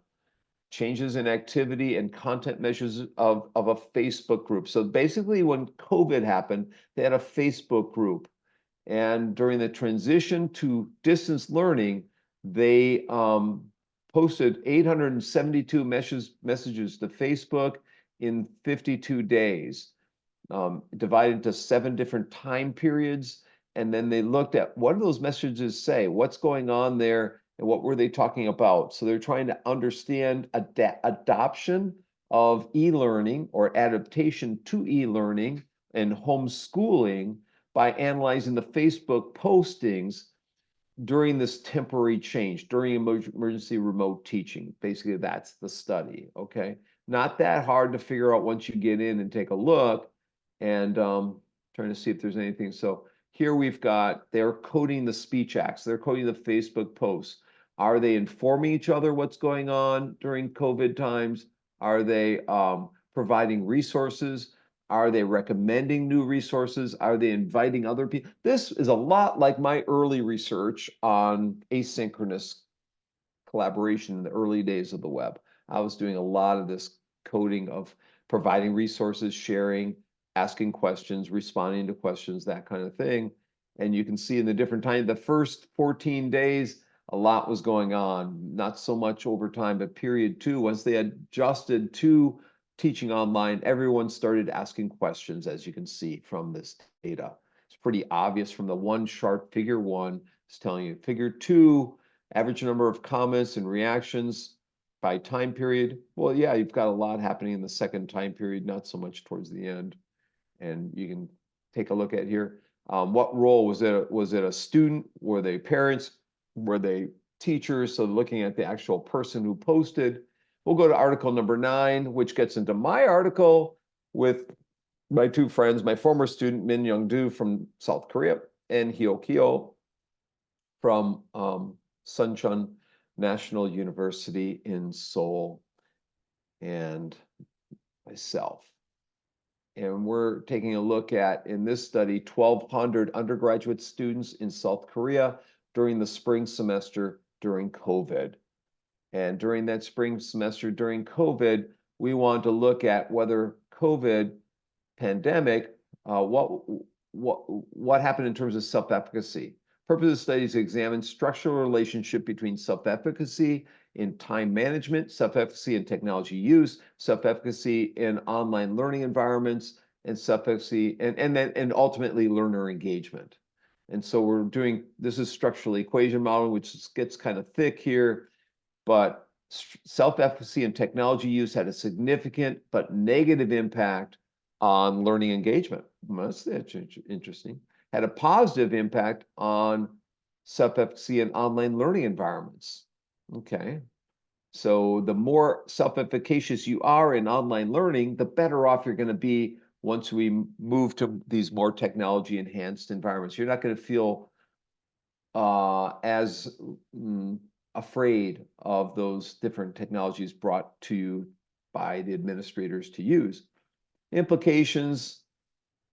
Changes in activity and content measures of a Facebook group. So basically when COVID happened, they had a Facebook group. And during the transition to distance learning, they posted 872 messages to Facebook in 52 days, divided into 7 different time periods. And then they looked at what do those messages say? What's going on there? And what were they talking about? So they're trying to understand adoption of e-learning or adaptation to e-learning and homeschooling by analyzing the Facebook postings during this temporary change, during emergency remote teaching. Basically, that's the study, okay? Not that hard to figure out once you get in and take a look, and trying to see if there's anything. So here we've got, they're coding the speech acts, they're coding the Facebook posts. Are they informing each other what's going on during COVID times? Are they providing resources? Are they recommending new resources? Are they inviting other people? This is a lot like my early research on asynchronous collaboration in the early days of the web. I was doing a lot of this coding of providing resources, sharing, asking questions, responding to questions, that kind of thing. And you can see in the different time, the first 14 days, a lot was going on, not so much over time, but period 2, once they adjusted to teaching online, everyone started asking questions, as you can see from this data. It's pretty obvious from the one chart, figure 1 is telling you. Figure 2, average number of comments and reactions by time period. Well, yeah, you've got a lot happening in the second time period, not so much towards the end. And you can take a look at here. What role was it? Was it a student? Were they parents? Were they teachers? So looking at the actual person who posted. We'll go to article number 9, which gets into my article with my 2 friends, my former student, Min Young-do from South Korea, and Hyo Kyo from Suncheon National University in Seoul, and myself. And we're taking a look at, in this study, 1,200 undergraduate students in South Korea during the spring semester during COVID. And during that spring semester during COVID, we wanted to look at whether COVID pandemic, what happened in terms of self-efficacy. Purpose of the study is to examine structural relationship between self-efficacy in time management, self-efficacy in technology use, self-efficacy in online learning environments, and self-efficacy and ultimately learner engagement. And so we're doing, this is structural equation modeling, which gets kind of thick here, but self-efficacy in technology use had a significant but negative impact on learning engagement. That's interesting. Had a positive impact on self-efficacy in online learning environments. Okay. So the more self-efficacious you are in online learning, the better off you're going to be once we move to these more technology-enhanced environments. You're not going to feel as afraid of those different technologies brought to you by the administrators to use. Implications,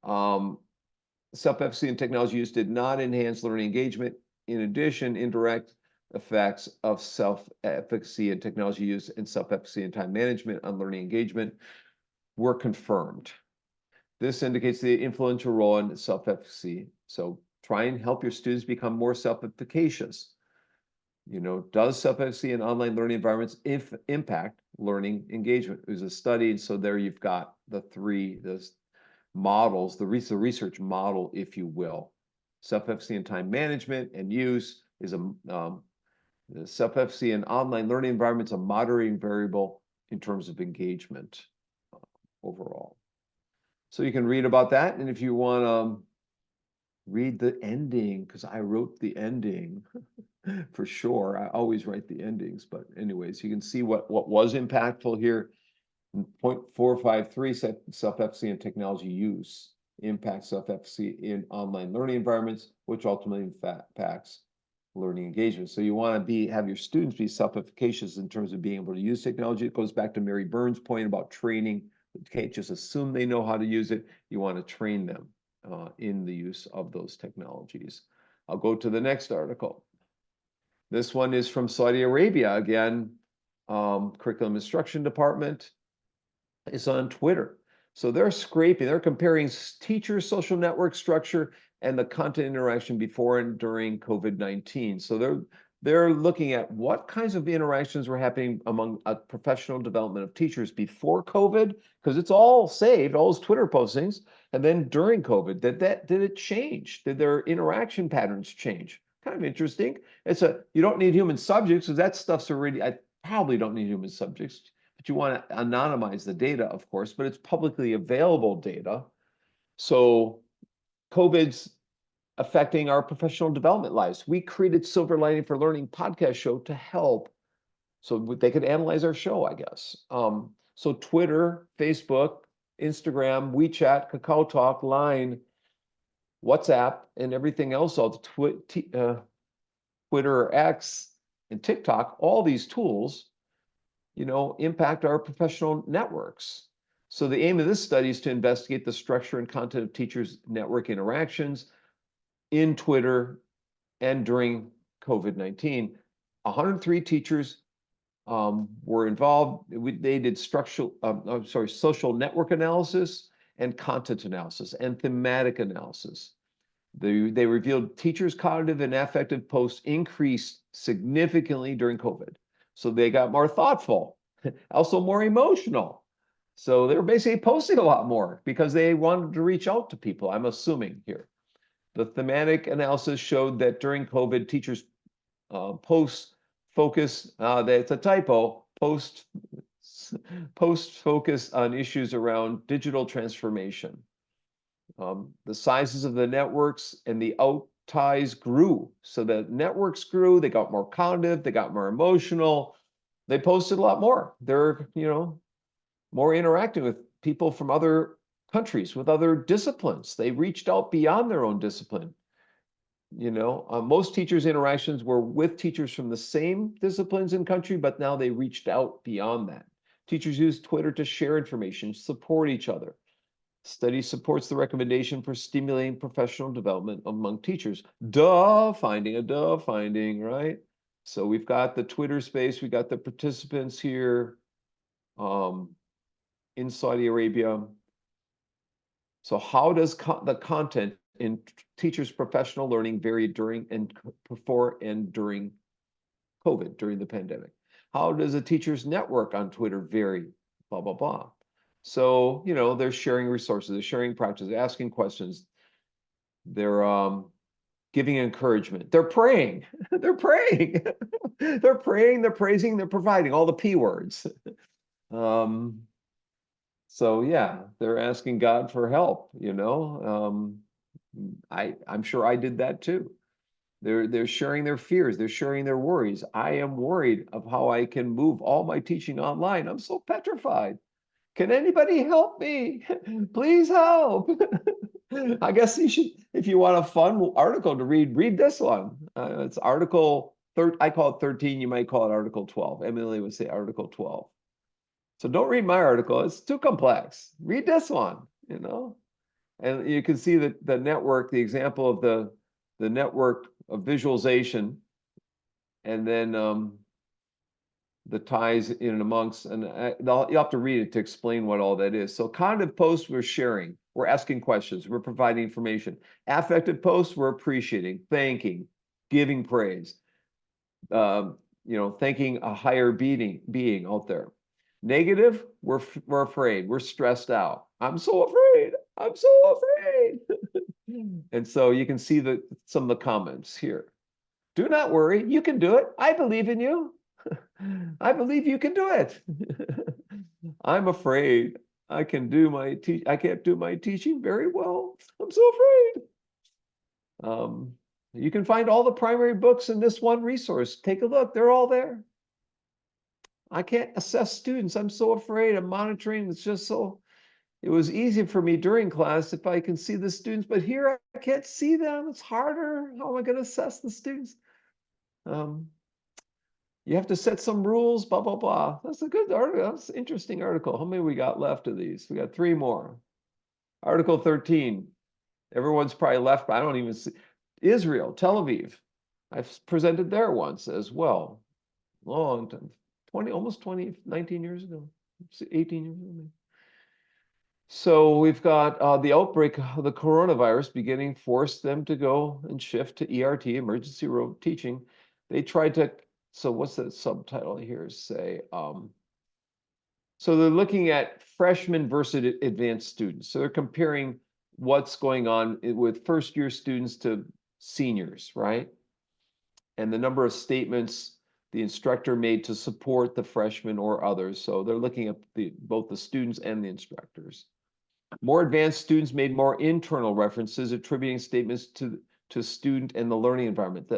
self-efficacy and technology use did not enhance learning engagement. In addition, indirect effects of self-efficacy and technology use and self-efficacy and time management on learning engagement were confirmed. This indicates the influential role in self-efficacy. So try and help your students become more self-efficacious. You know, does self-efficacy in online learning environments impact learning engagement? There's a study, and so there you've got the 3 models, the research model, if you will. Self-efficacy in time management and use is the self-efficacy in online learning environments, a moderating variable in terms of engagement overall. So you can read about that, and if you want to read the ending, because I wrote the ending for sure. I always write the endings, but anyways, you can see what was impactful here. 0.453 self-efficacy and technology use impacts self-efficacy in online learning environments, which ultimately impacts learning engagement. So you want to have your students be self-efficacious in terms of being able to use technology. It goes back to Mary Burns' point about training. You can't just assume they know how to use it. You want to train them in the use of those technologies. I'll go to the next article. This one is from Saudi Arabia. Again, Curriculum Instruction Department is on Twitter. So they're comparing teacher social network structure and the content interaction before and during COVID-19. So they're looking at what kinds of interactions were happening among a professional development of teachers before COVID, because it's all saved, all those Twitter postings, and then during COVID, did it change? Did their interaction patterns change? Kind of interesting. You don't need human subjects, because that stuff's already, I probably don't need human subjects, but you want to anonymize the data, of course, but it's publicly available data. So COVID's affecting our professional development lives. We created Silver Lining for Learning podcast show to help, so they could analyze our show, I guess. So Twitter, Facebook, Instagram, WeChat, Kakao Talk, Line, WhatsApp, and everything else, all the Twitter, X, and TikTok, all these tools, you know, impact our professional networks. So the aim of this study is to investigate the structure and content of teachers' network interactions in Twitter and during COVID-19. 103 teachers were involved. They did social network analysis and content analysis and thematic analysis. They revealed teachers' cognitive and affective posts increased significantly during COVID. So they got more thoughtful, also more emotional. So they were basically posting a lot more because they wanted to reach out to people, I'm assuming here. The thematic analysis showed that during COVID, teachers post focus, that's a typo, post focus on issues around digital transformation. The sizes of the networks and the out ties grew. So the networks grew, they got more cognitive, they got more emotional, they posted a lot more. They're, more interacting with people from other countries, with other disciplines. They reached out beyond their own discipline. Most teachers' interactions were with teachers from the same disciplines and country, but now they reached out beyond that. Teachers use Twitter to share information, support each other. Study supports the recommendation for stimulating professional development among teachers. Finding, right? So we've got the Twitter space, we got the participants here in Saudi Arabia. So how does the content in teachers' professional learning vary during and before and during COVID, during the pandemic? How does a teacher's network on Twitter vary? Blah, blah, blah. So, they're sharing resources, they're sharing practices, asking questions. They're giving encouragement. They're praying. They're praying. They're praying, they're praising, they're providing, all the P words. So yeah, they're asking God for help, I'm sure I did that too. They're sharing their fears, they're sharing their worries. I am worried of how I can move all my teaching online. I'm so petrified. Can anybody help me? Please help. I guess you should, if you want a fun article to read this one. It's article 13, I call it 13, you might call it article 12. Emily would say article 12. So don't read my article, it's too complex. Read this one, And you can see that the network, the example of the network of visualization, and then the ties in and amongst, and you'll have to read it to explain what all that is. So cognitive posts, we're sharing, we're asking questions, we're providing information. Affective posts, we're appreciating, thanking, giving praise, thanking a higher being out there. Negative, we're afraid, we're stressed out. I'm so afraid, I'm so afraid. And so you can see some of the comments here. Do not worry, you can do it. I believe in you. I believe you can do it. I'm afraid I can't do my teaching very well. I'm so afraid. You can find all the primary books in this one resource. Take a look, they're all there. I can't assess students. I'm so afraid. I'm monitoring. It was easy for me during class if I can see the students, but here I can't see them. It's harder. How am I going to assess the students? You have to set some rules, blah, blah, blah. That's a good article. That's an interesting article. How many we got left of these? We got 3 more. Article 13. Everyone's probably left, but I don't even see. Israel, Tel Aviv. I've presented there once as well. Long time. 19 years ago. 18 years ago. So we've got the outbreak of the coronavirus beginning forced them to go and shift to ERT, emergency room teaching. They tried to, so what's the subtitle here say? So they're looking at freshmen versus advanced students. So they're comparing what's going on with first-year students to seniors, right? And the number of statements the instructor made to support the freshmen or others. So they're looking at both the students and the instructors. More advanced students made more internal references, attributing statements to student and the learning environment.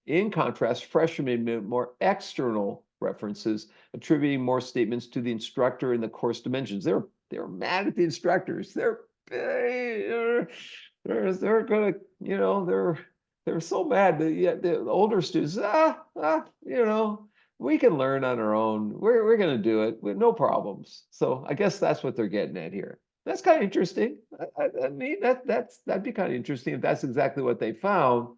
In contrast, freshmen made more external references, attributing more statements to the instructor and the course dimensions. They're mad at the instructors. They're gonna, they're so mad that the older students, we can learn on our own. We're gonna do it with no problems. So I guess that's what they're getting at here. That's kind of interesting. I mean, that'd be kind of interesting if that's exactly what they found.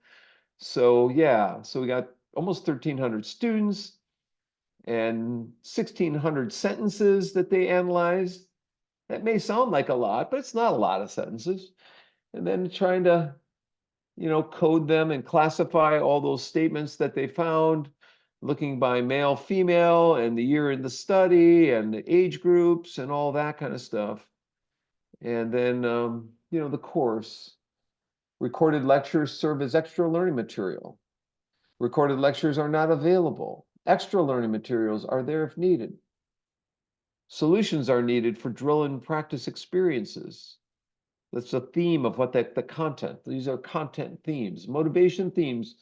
So yeah, so we got almost 1,300 students. and 1,600 sentences that they analyzed. That may sound like a lot, but it's not a lot of sentences. And then trying to, code them and classify all those statements that they found, looking by male, female, and the year in the study, and the age groups, and all that kind of stuff. And then, the course. Recorded lectures serve as extra learning material. Recorded lectures are not available. Extra learning materials are there if needed. Solutions are needed for drill and practice experiences. That's the theme of what the content. These are content themes, motivation themes,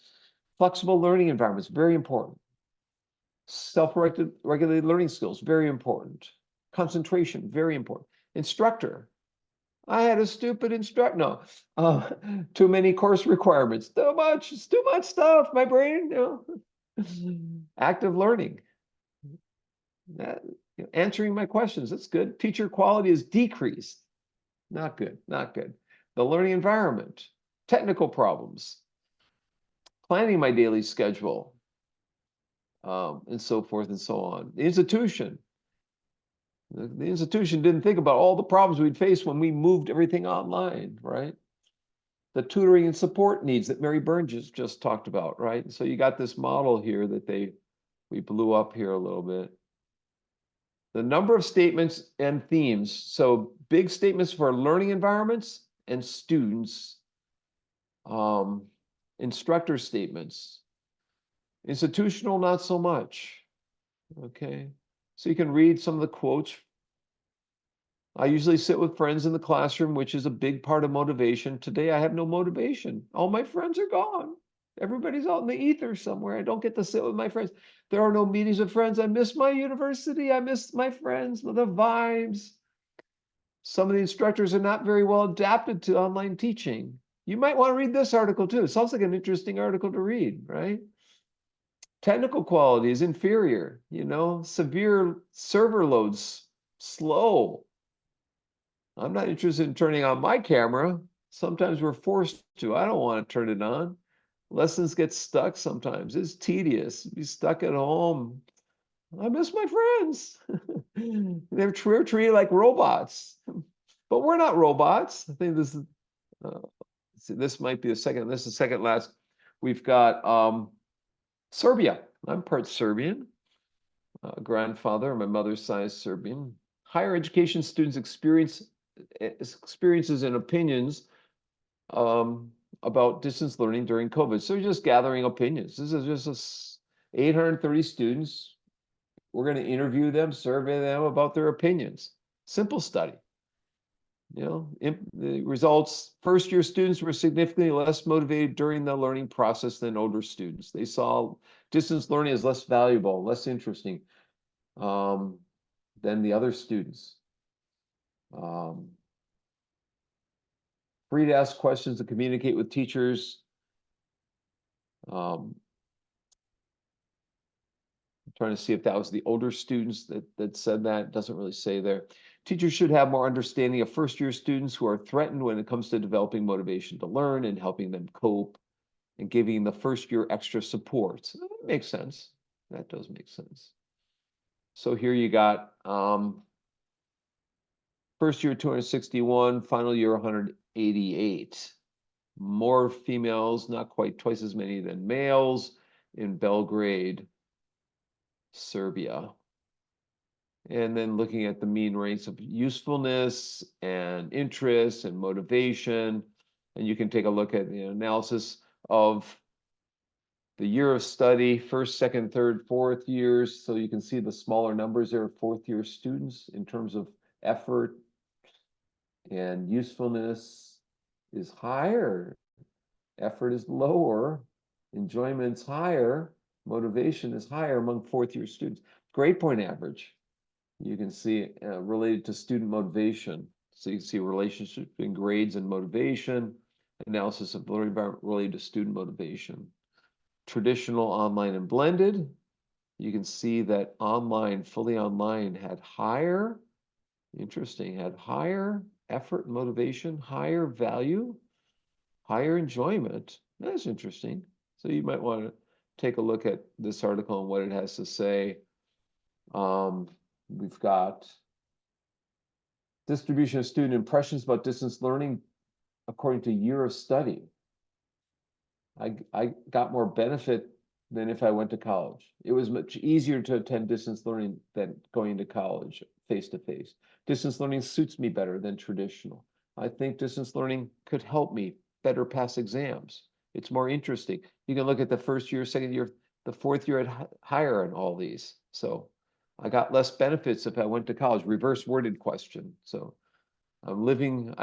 flexible learning environments, very important. Self-regulated learning skills, very important. Concentration, very important. Instructor. I had a stupid instructor. No, too many course requirements. Too much. It's too much stuff. My brain. Active learning. Answering my questions. That's good. Teacher quality is decreased. Not good. Not good. The learning environment. Technical problems. Planning my daily schedule. And so forth and so on. The institution. The institution didn't think about all the problems we'd face when we moved everything online, right? The tutoring and support needs that Mary Burns just talked about, right? So you got this model here that we blew up here a little bit. The number of statements and themes. So big statements for learning environments and students. Instructor statements. Institutional, not so much. Okay. So you can read some of the quotes. I usually sit with friends in the classroom, which is a big part of motivation. Today, I have no motivation. All my friends are gone. Everybody's out in the ether somewhere. I don't get to sit with my friends. There are no meetings with friends. I miss my university. I miss my friends, the vibes. Some of the instructors are not very well adapted to online teaching. You might want to read this article too. It sounds like an interesting article to read, right? Technical quality is inferior, severe server loads, slow. I'm not interested in turning on my camera. Sometimes we're forced to. I don't want to turn it on. Lessons get stuck sometimes. It's tedious. Be stuck at home. I miss my friends. They're treated like robots. But we're not robots. I think this is, this might be the second. This is the second last. We've got Serbia. I'm part Serbian. Grandfather, my mother's side is Serbian. Higher education students experiences and opinions about distance learning during COVID. So just gathering opinions. This is just 830 students. We're going to interview them, survey them about their opinions. Simple study. The results, first-year students were significantly less motivated during the learning process than older students. They saw distance learning as less valuable, less interesting than the other students. Free to ask questions and communicate with teachers. I'm trying to see if that was the older students that said that. It doesn't really say there. Teachers should have more understanding of first-year students who are threatened when it comes to developing motivation to learn and helping them cope and giving the first year extra support. So that makes sense. That does make sense. So here you got first year 261, final year 188. More females, not quite twice as many than males in Belgrade, Serbia. And then looking at the mean rates of usefulness and interest and motivation. And you can take a look at the analysis of the year of study, first, second, third, fourth years. So you can see the smaller numbers there of fourth year students in terms of effort and usefulness is higher. Effort is lower. Enjoyment's higher. Motivation is higher among fourth year students. Grade point average. You can see related to student motivation. So you can see a relationship between grades and motivation, analysis of learning environment related to student motivation. Traditional, online, and blended. You can see that online, fully online had higher, interesting, had higher effort and motivation, higher value, higher enjoyment. That's interesting. So you might want to take a look at this article and what it has to say We've got distribution of student impressions about distance learning according to year of study. I got more benefit than if I went to college. It was much easier to attend distance learning than going to college face to face. Distance learning suits me better than traditional. I think distance learning could help me better pass exams. It's more interesting. You can look at the first year, second year, the fourth year at higher in all these. So I got less benefits if I went to college. Reverse worded question. So I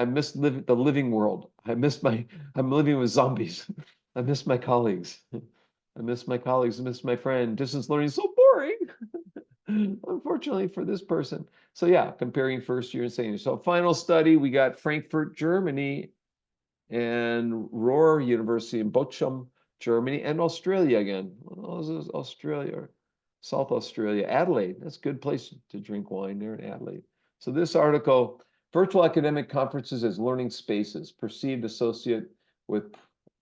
miss the living world. I'm living with zombies. I miss my colleagues. I miss my colleagues. I miss my friend. Distance learning is so boring. Unfortunately for this person. So yeah, comparing first year and second year. So final study, we got Frankfurt, Germany, and Ruhr University in Bochum, Germany, and Australia again. Well, this is Australia, South Australia, Adelaide. That's a good place to drink wine there in Adelaide. So this article, virtual academic conferences as learning spaces,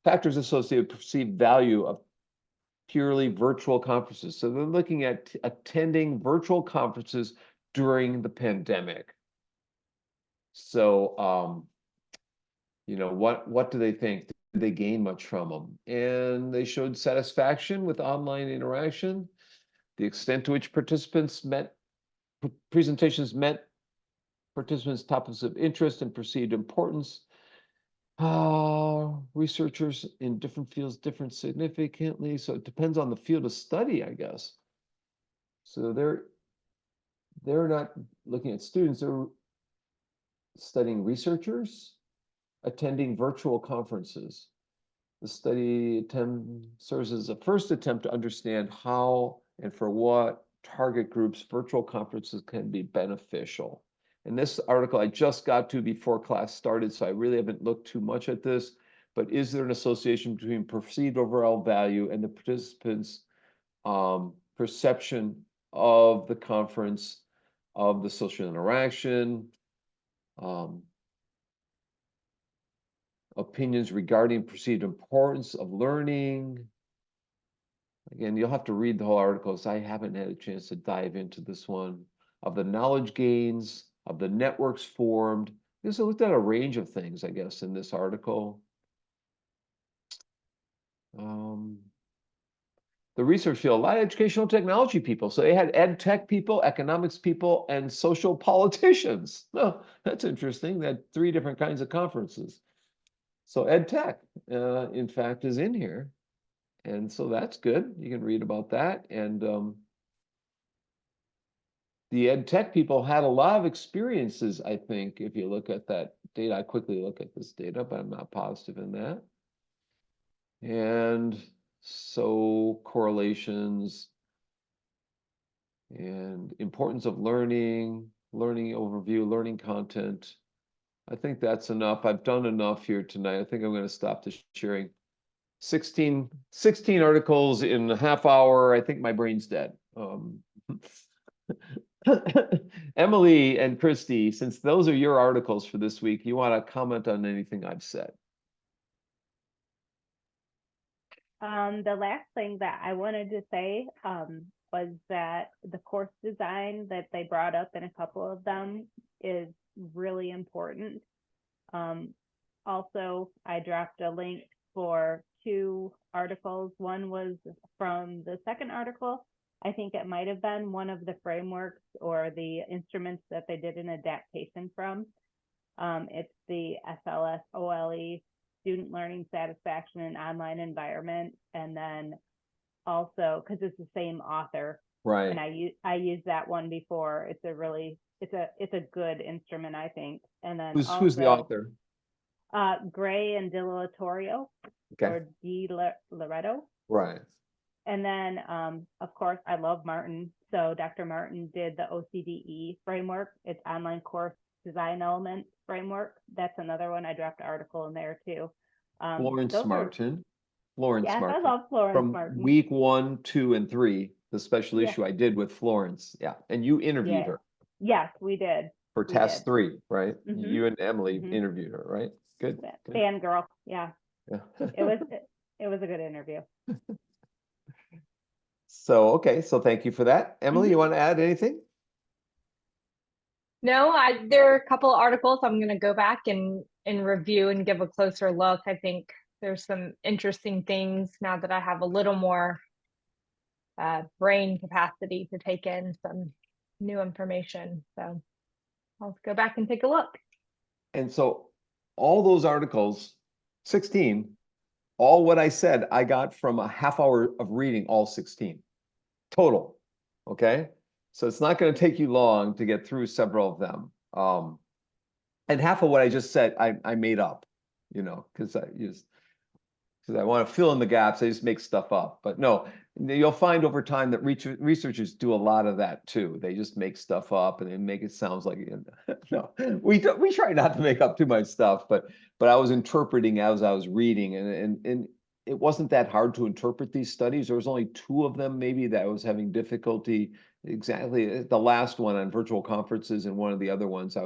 factors associated with perceived value of purely virtual conferences. So they're looking at attending virtual conferences during the pandemic. So, you know, what do they think? Did they gain much from them? And they showed satisfaction with online interaction, the extent to which presentations met participants' topics of interest and perceived importance. Researchers in different fields differ significantly, so it depends on the field of study, I guess. So they're not looking at students, they're studying researchers attending virtual conferences. The study serves as a first attempt to understand how and for what target groups virtual conferences can be beneficial. And this article I just got to before class started, so I really haven't looked too much at this, but is there an association between perceived overall value and the participants' perception of the conference, of the social interaction, opinions regarding perceived importance of learning? Again, you'll have to read the whole article, so I haven't had a chance to dive into this one. Of the knowledge gains, of the networks formed. This looked at a range of things, I guess, in this article. The research field, a lot of educational technology people. So they had ed tech people, economics people, and social politicians. Oh, that's interesting. They had 3 different kinds of conferences. So ed tech, in fact, is in here. And so that's good. You can read about that. And the ed tech people had a lot of experiences, I think, if you look at that data. I quickly look at this data, but I'm not positive in that. And so correlations and importance of learning, learning overview, learning content. I think that's enough. I've done enough here tonight. I think I'm going to stop the sharing. 16 articles in a half hour. I think my brain's dead. Emily and Christy, since those are your articles for this week, you want to comment on anything I've said? The last thing that I wanted to say was that the course design that they brought up in a couple of them is really important. Also, I dropped a link for 2 articles. One was from the second article. I think it might have been one of the frameworks or the instruments that they did an adaptation from. It's the SLS OLE, Student Learning Satisfaction in Online Environment. And then also, because it's the same author. Right. And I used that one before. It's a good instrument, I think. And then who's the author? Gray and Dilatorio, okay. Or Di Loretto. Right. And then, of course, I love Martin. So Dr. Martin did the OCDE framework. It's online course design element framework. That's another one. I dropped an article in there too. Florence Martin. Florence yes, Martin. I love Florence From Martin. week 1, 2, and 3, the special issue I did with Florence. Yeah. And you interviewed her. Yes, we did. For task 3, right? Mm-hmm. You and Emily interviewed her, right? Good. Fangirl. Yeah. It was a good interview. So, okay, so thank you for that. Emily, you want to add anything? No, there are a couple of articles I'm going to go back and review and give a closer look. I think there's some interesting things now that I have a little more brain capacity to take in some new information. So I'll go back and take a look. And so all those articles, 16, all what I said, I got from a half hour of reading all 16 total. Okay. So it's not going to take you long to get through several of them. And half of what I just said, I made up, because I want to fill in the gaps. I just make stuff up. But no, you'll find over time that researchers do a lot of that too. They just make stuff up and they make it sounds like, no, we try not to make up too much stuff, but I was interpreting as I was reading, and it wasn't that hard to interpret these studies. There was only 2 of them maybe that I was having difficulty. Exactly, the last one on virtual conferences, and one of the other ones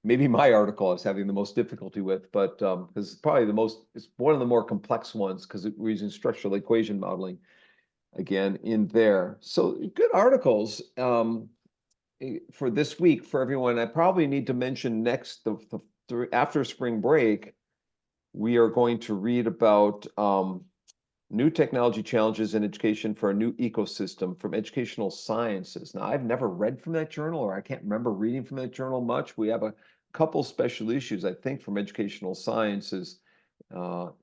maybe my article I was having the most difficulty with, but because it's one of the more complex ones because we're using structural equation modeling again in there. So good articles for this week for everyone. I probably need to mention next after spring break, we are going to read about new technology challenges in education for a new ecosystem from Educational Sciences. Now, I've never read from that journal, or I can't remember reading from that journal much. We have a couple special issues, I think, from Educational Sciences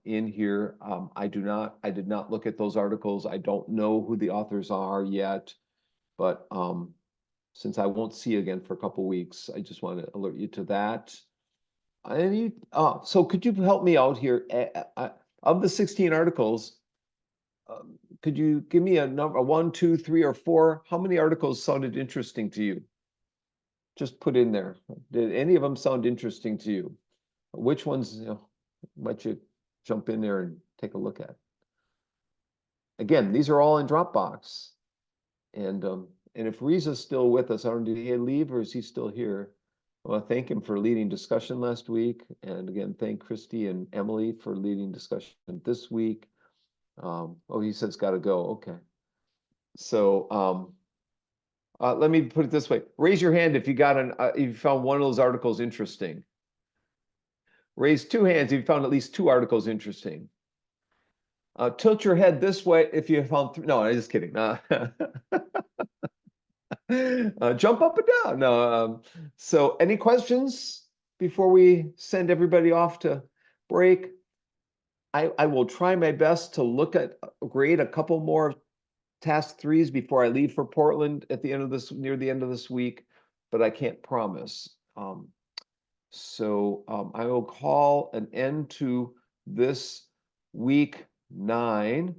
in here. I did not look at those articles. I don't know who the authors are yet, but since I won't see you again for a couple weeks, I just want to alert you to that. So could you help me out here? Of the 16 articles, could you give me a number, 1, 2, 3, or 4? How many articles sounded interesting to you? Just put in there. Did any of them sound interesting to you? Which ones, might you jump in there and take a look at? Again, these are all in Dropbox. And if Riza's still with us, I don't know, did he leave or is he still here? I want to thank him for leading discussion last week. And again, thank Christy and Emily for leading discussion this week. He said it's got to go. Okay. So let me put it this way. Raise your hand if you if you found one of those articles interesting. Raise 2 hands if you found at least 2 articles interesting. Tilt your head this way if you found 3. No, I'm just kidding. Jump up and down. No. So any questions before we send everybody off to break? I will try my best to grade a couple more task 3s before I leave for Portland near the end of this week, but I can't promise. So I will call an end to this week 9.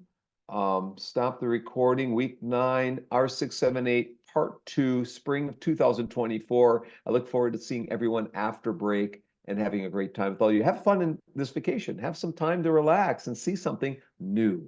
Stop the recording. Week 9, R678, part 2, spring of 2024. I look forward to seeing everyone after break and having a great time with all you. Have fun in this vacation. Have some time to relax and see something new.